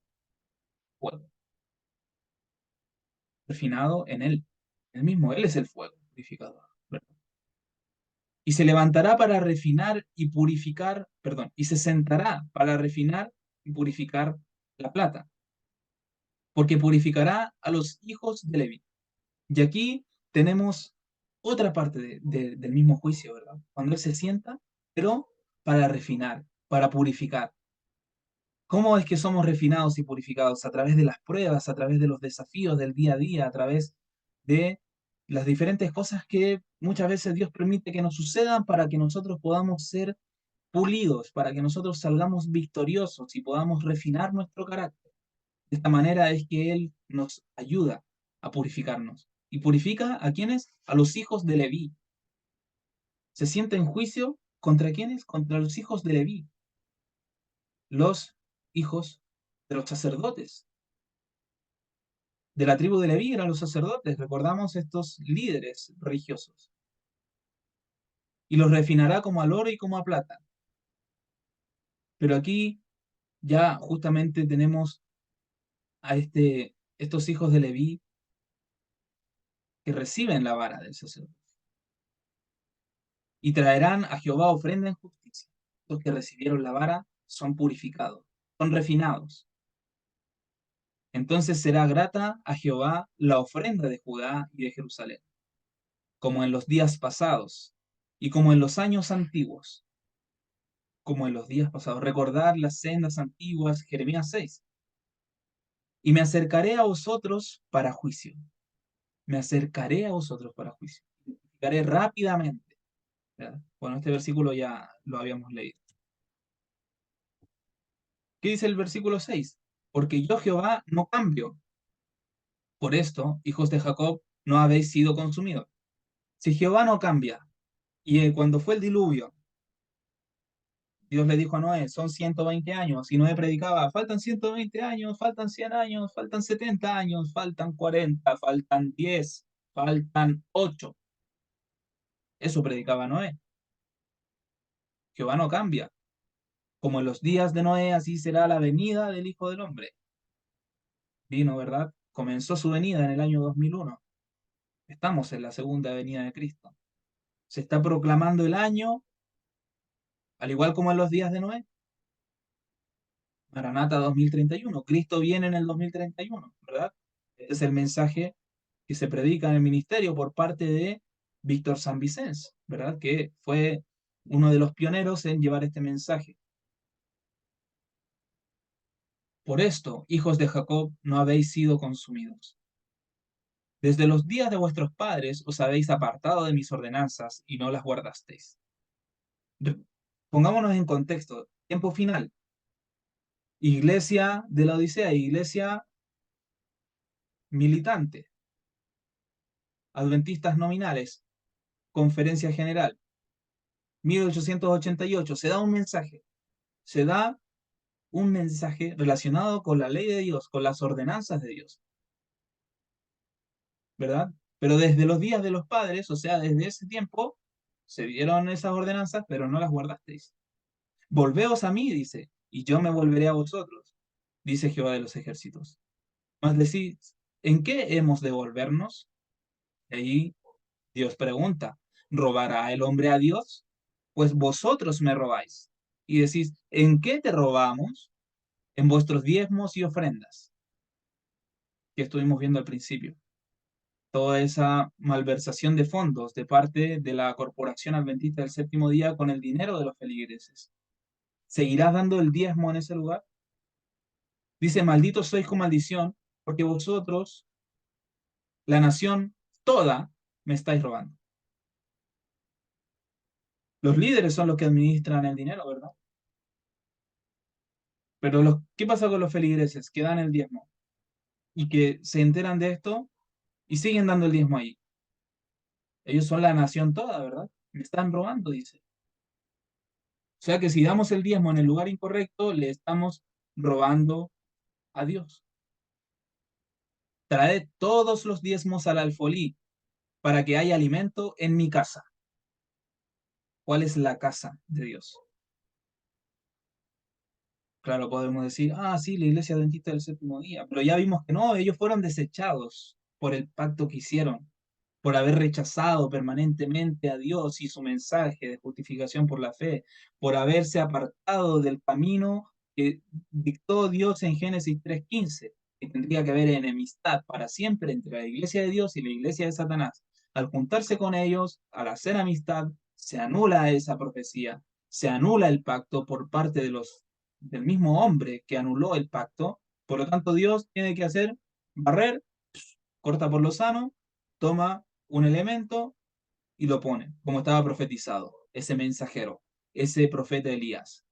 Fuego. Refinado en Él. El mismo, Él es el fuego purificador. ¿Verdad? Y se levantará para refinar y purificar, perdón, y se sentará para refinar y purificar la plata, porque purificará a los hijos de Leví. Y aquí tenemos otra parte del mismo juicio, ¿verdad? Cuando Él se sienta, pero para refinar, para purificar. ¿Cómo es que somos refinados y purificados? A través de las pruebas, a través de los desafíos del día a día, a través de las diferentes cosas que muchas veces Dios permite que nos sucedan para que nosotros podamos ser pulidos, para que nosotros salgamos victoriosos y podamos refinar nuestro carácter. De esta manera es que Él nos ayuda a purificarnos. ¿Y purifica a quiénes? A los hijos de Leví. Se sienta en juicio contra quiénes? Contra los hijos de Leví, los hijos de los sacerdotes. De la tribu de Leví eran los sacerdotes, recordamos estos líderes religiosos. Y los refinará como al oro y como a plata. Pero aquí ya justamente tenemos a estos hijos de Leví que reciben la vara del sacerdote. Y traerán a Jehová ofrenda en justicia. Los que recibieron la vara son purificados, son refinados. Entonces será grata a Jehová la ofrenda de Judá y de Jerusalén, como en los días pasados y como en los años antiguos, como en los días pasados. Recordar las sendas antiguas, Jeremías 6. Y me acercaré a vosotros para juicio. Me acercaré a vosotros para juicio. Llegaré rápidamente. ¿Verdad? Bueno, este versículo ya lo habíamos leído. ¿Qué dice el versículo 6? Porque yo Jehová no cambio. Por esto, hijos de Jacob, no habéis sido consumidos. Si Jehová no cambia, y cuando fue el diluvio, Dios le dijo a Noé, son 120 años, y Noé predicaba, faltan 120 años, faltan 100 años, faltan 70 años, faltan 40, faltan 10, faltan 8. Eso predicaba Noé. Jehová no cambia. Como en los días de Noé, así será la venida del Hijo del Hombre. Vino, ¿verdad? Comenzó su venida en el año 2001. Estamos en la segunda venida de Cristo. Se está proclamando el año, al igual como en los días de Noé. Maranata 2031. Cristo viene en el 2031, ¿verdad? Este es el mensaje que se predica en el ministerio por parte de Víctor San Vicens, ¿verdad? Que fue uno de los pioneros en llevar este mensaje. Por esto, hijos de Jacob, no habéis sido consumidos. Desde los días de vuestros padres os habéis apartado de mis ordenanzas y no las guardasteis. Pongámonos en contexto. Tiempo final. Iglesia de la Odisea, iglesia militante, adventistas nominales, conferencia general, 1888, se da un mensaje relacionado con la ley de Dios, con las ordenanzas de Dios, ¿verdad? Pero desde los días de los padres, o sea, desde ese tiempo, se dieron esas ordenanzas, pero no las guardasteis. Volveos a mí, dice, y yo me volveré a vosotros, dice Jehová de los ejércitos. Mas decís, ¿en qué hemos de volvernos? Y ahí Dios pregunta, ¿robará el hombre a Dios? Pues vosotros me robáis. Y decís, ¿en qué te robamos? En vuestros diezmos y ofrendas, que estuvimos viendo al principio. Toda esa malversación de fondos de parte de la Corporación Adventista del Séptimo Día con el dinero de los feligreses. ¿Seguirás dando el diezmo en ese lugar? Dice, malditos sois con maldición, porque vosotros, la nación toda, me estáis robando. Los líderes son los que administran el dinero, ¿verdad? Pero ¿qué pasa con los feligreses que dan el diezmo y que se enteran de esto y siguen dando el diezmo ahí? Ellos son la nación toda, ¿verdad? Me están robando, dice. O sea que si damos el diezmo en el lugar incorrecto, le estamos robando a Dios. Traed todos los diezmos al alfolí para que haya alimento en mi casa. ¿Cuál es la casa de Dios? Claro, podemos decir, ah, sí, la iglesia adventista del séptimo día, pero ya vimos que no, ellos fueron desechados por el pacto que hicieron, por haber rechazado permanentemente a Dios y su mensaje de justificación por la fe, por haberse apartado del camino que dictó Dios en Génesis 3:15, que tendría que haber enemistad para siempre entre la iglesia de Dios y la iglesia de Satanás. Al juntarse con ellos, al hacer amistad, se anula esa profecía, se anula el pacto por parte del mismo hombre que anuló el pacto. Por lo tanto, Dios tiene que hacer barrer, corta por lo sano, toma un elemento y lo pone, como estaba profetizado, ese mensajero, ese profeta Elías.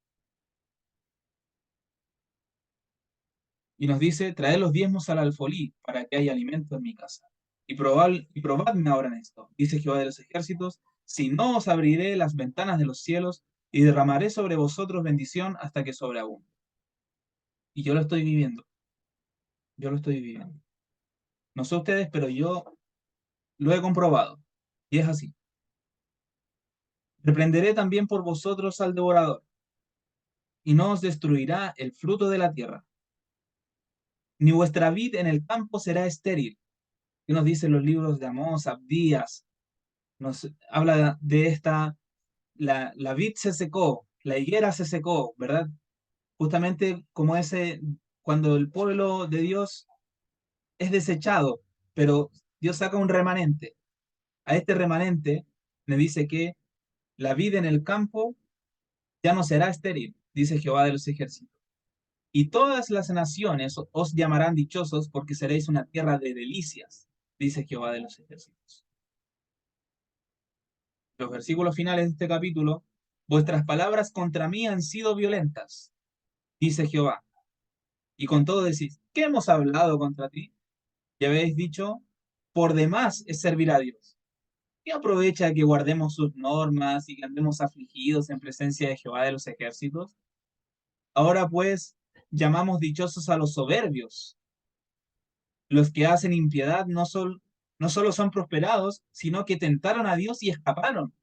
Y nos dice, traed los diezmos al alfolí para que haya alimento en mi casa. Y probadme ahora en esto, dice Jehová de los ejércitos, si no os abriré las ventanas de los cielos y derramaré sobre vosotros bendición hasta que sobreabunde. Y yo lo estoy viviendo, yo lo estoy viviendo. No sé ustedes, pero yo lo he comprobado. Y es así. Reprenderé también por vosotros al devorador, y no os destruirá el fruto de la tierra, ni vuestra vid en el campo será estéril. ¿Qué nos dicen los libros de Amós, Abdías? Nos habla de esta, la vid se secó, la higuera se secó, ¿verdad? Justamente como ese, cuando el pueblo de Dios es desechado, pero Dios saca un remanente. A este remanente me dice que la vid en el campo ya no será estéril, dice Jehová de los ejércitos. Y todas las naciones os llamarán dichosos porque seréis una tierra de delicias, dice Jehová de los ejércitos. Los versículos finales de este capítulo, vuestras palabras contra mí han sido violentas, dice Jehová. Y con todo decís, ¿qué hemos hablado contra ti? Y habéis dicho, por demás es servir a Dios. ¿Qué aprovecha que guardemos sus normas y que andemos afligidos en presencia de Jehová de los ejércitos? Ahora pues, llamamos dichosos a los soberbios. Los que hacen impiedad no solo son prosperados, sino que tentaron a Dios y escaparon.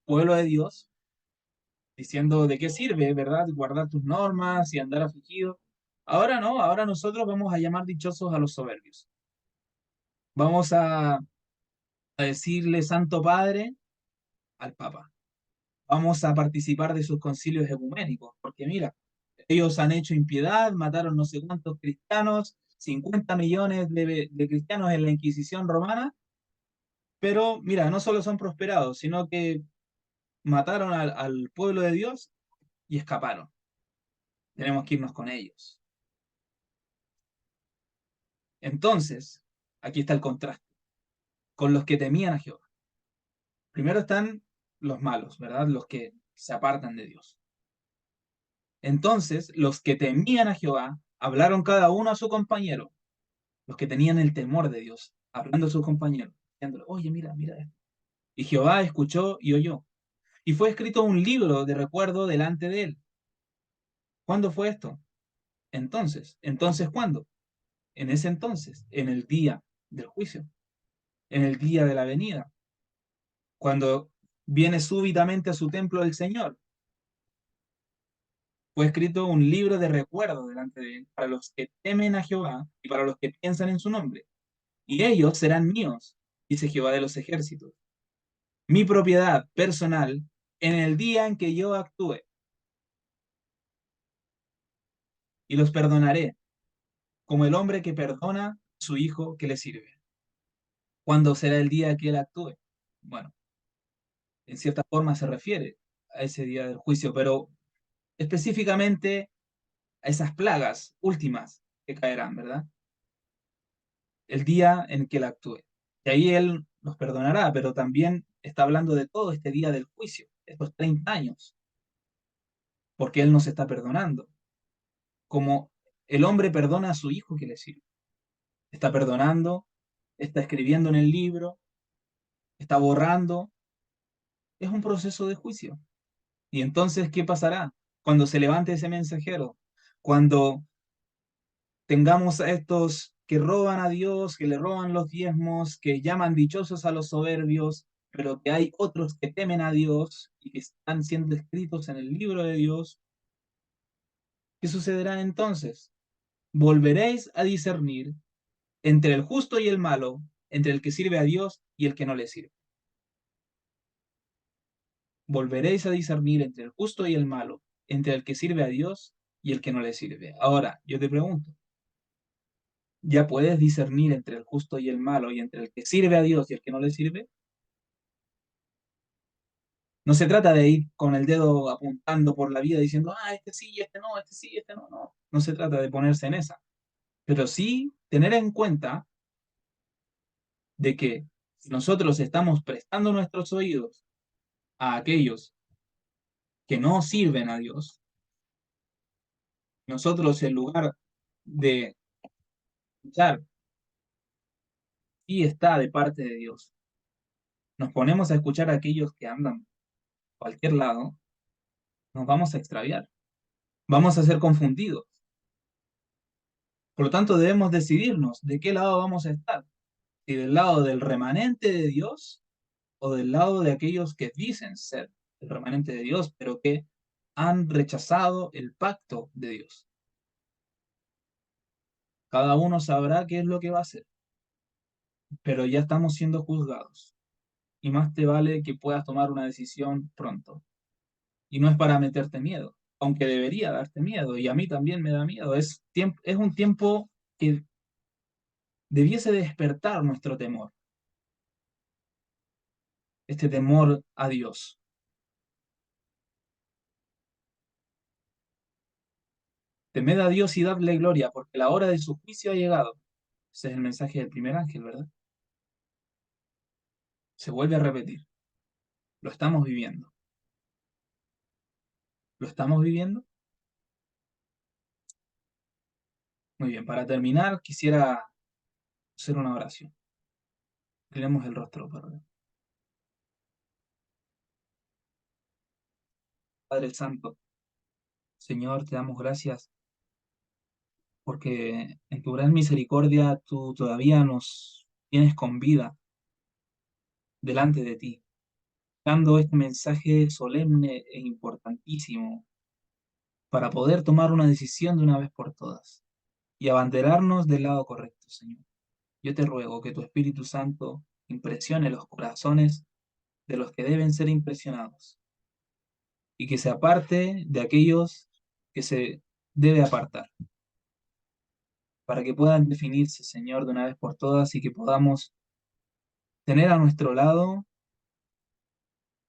Pueblo de Dios, diciendo de qué sirve, ¿verdad? Guardar tus normas y andar afligido. Ahora no, ahora nosotros vamos a llamar dichosos a los soberbios. Vamos a decirle Santo Padre al Papa. Vamos a participar de sus concilios ecuménicos, porque mira, ellos han hecho impiedad, mataron no sé cuántos cristianos, 50 millones de cristianos en la Inquisición romana, pero mira, no solo son prosperados, sino que mataron al pueblo de Dios y escaparon. Tenemos que irnos con ellos. Entonces, aquí está el contraste, con los que temían a Jehová. Primero están los malos, ¿verdad? Los que se apartan de Dios. Entonces, los que temían a Jehová hablaron cada uno a su compañero, los que tenían el temor de Dios, hablando a sus compañeros, diciéndole, oye, mira, mira esto. Y Jehová escuchó y oyó. Y fue escrito un libro de recuerdo delante de él. ¿Cuándo fue esto? Entonces, ¿cuándo? En ese entonces, en el día del juicio, en el día de la venida, cuando viene súbitamente a su templo el Señor. Fue escrito un libro de recuerdo delante de él para los que temen a Jehová y para los que piensan en su nombre. Y ellos serán míos, dice Jehová de los ejércitos, mi propiedad personal en el día en que yo actúe, y los perdonaré, como el hombre que perdona a su hijo que le sirve. ¿Cuándo será el día que él actúe? Bueno, en cierta forma se refiere a ese día del juicio, pero específicamente a esas plagas últimas que caerán, ¿verdad? El día en que él actúe. Y ahí él nos perdonará, pero también está hablando de todo este día del juicio, estos 30 años, porque él nos está perdonando, como el hombre perdona a su hijo que le sirve. Está perdonando, está escribiendo en el libro, está borrando. Es un proceso de juicio. Y entonces, ¿qué pasará? Cuando se levante ese mensajero, cuando tengamos a estos que roban a Dios, que le roban los diezmos, que llaman dichosos a los soberbios, pero que hay otros que temen a Dios y que están siendo escritos en el libro de Dios, ¿qué sucederá entonces? Volveréis a discernir entre el justo y el malo, entre el que sirve a Dios y el que no le sirve. Volveréis a discernir entre el justo y el malo, entre el que sirve a Dios y el que no le sirve. Ahora, yo te pregunto, ¿ya puedes discernir entre el justo y el malo y entre el que sirve a Dios y el que no le sirve? No se trata de ir con el dedo apuntando por la vida diciendo, este sí, este no, este sí, este no, no. No se trata de ponerse en esa. Pero sí tener en cuenta de que si nosotros estamos prestando nuestros oídos a aquellos que no sirven a Dios, nosotros en lugar de escuchar y está de parte de Dios, nos ponemos a escuchar a aquellos que andan a cualquier lado, nos vamos a extraviar, vamos a ser confundidos. Por lo tanto, debemos decidirnos de qué lado vamos a estar, si del lado del remanente de Dios o del lado de aquellos que dicen ser el remanente de Dios, pero que han rechazado el pacto de Dios. Cada uno sabrá qué es lo que va a hacer, pero ya estamos siendo juzgados y más te vale que puedas tomar una decisión pronto. Y no es para meterte miedo, aunque debería darte miedo, y a mí también me da miedo. Es un tiempo que debiese despertar nuestro temor, este temor a Dios. Temed a Dios y dadle gloria, porque la hora de su juicio ha llegado. Ese es el mensaje del primer ángel, ¿verdad? Se vuelve a repetir. Lo estamos viviendo. ¿Lo estamos viviendo? Muy bien, para terminar, quisiera hacer una oración. Inclinemos el rostro, ¿verdad? Padre Santo, Señor, te damos gracias porque en tu gran misericordia tú todavía nos tienes con vida delante de ti, dando este mensaje solemne e importantísimo para poder tomar una decisión de una vez por todas y abanderarnos del lado correcto, Señor. Yo te ruego que tu Espíritu Santo impresione los corazones de los que deben ser impresionados y que se aparte de aquellos que se debe apartar, para que puedan definirse, Señor, de una vez por todas y que podamos tener a nuestro lado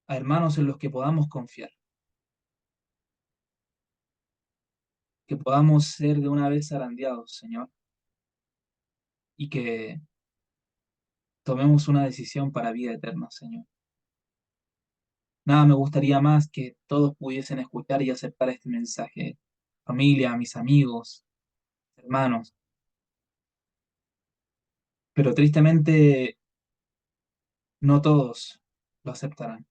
a hermanos en los que podamos confiar, que podamos ser de una vez zarandeados, Señor, y que tomemos una decisión para vida eterna, Señor. Nada me gustaría más que todos pudiesen escuchar y aceptar este mensaje. Familia, mis amigos, hermanos. Pero tristemente no todos lo aceptarán.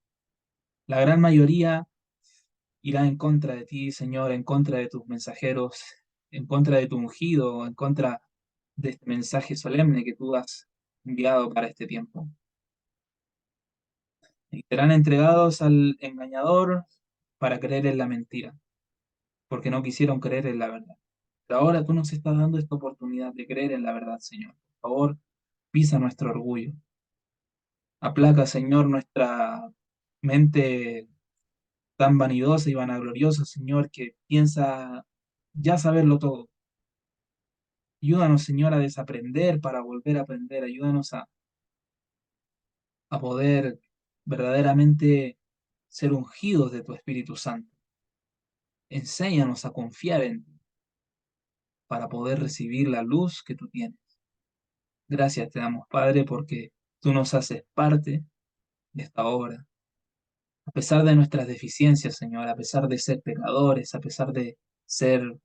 La gran mayoría irá en contra de ti, Señor, en contra de tus mensajeros, en contra de tu ungido, en contra de este mensaje solemne que tú has enviado para este tiempo. Y serán entregados al engañador para creer en la mentira, porque no quisieron creer en la verdad. Pero ahora tú nos estás dando esta oportunidad de creer en la verdad, Señor. Por favor, pisa nuestro orgullo. Aplaca, Señor, nuestra mente tan vanidosa y vanagloriosa, Señor, que piensa ya saberlo todo. Ayúdanos, Señor, a desaprender para volver a aprender. Ayúdanos a poder verdaderamente ser ungidos de tu Espíritu Santo. Enséñanos a confiar en ti para poder recibir la luz que tú tienes. Gracias te damos, Padre, porque tú nos haces parte de esta obra. A pesar de nuestras deficiencias, Señor, a pesar de ser pecadores, a pesar de ser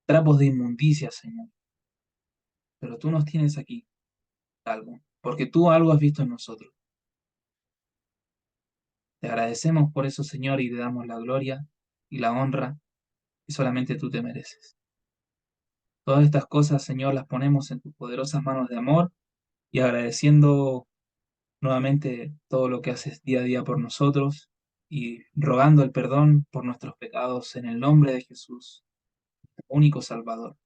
trapos de inmundicia, Señor. Pero tú nos tienes aquí, algo, porque tú algo has visto en nosotros. Te agradecemos por eso, Señor, y te damos la gloria y la honra que solamente tú te mereces. Todas estas cosas, Señor, las ponemos en tus poderosas manos de amor y agradeciendo nuevamente todo lo que haces día a día por nosotros y rogando el perdón por nuestros pecados en el nombre de Jesús, único Salvador.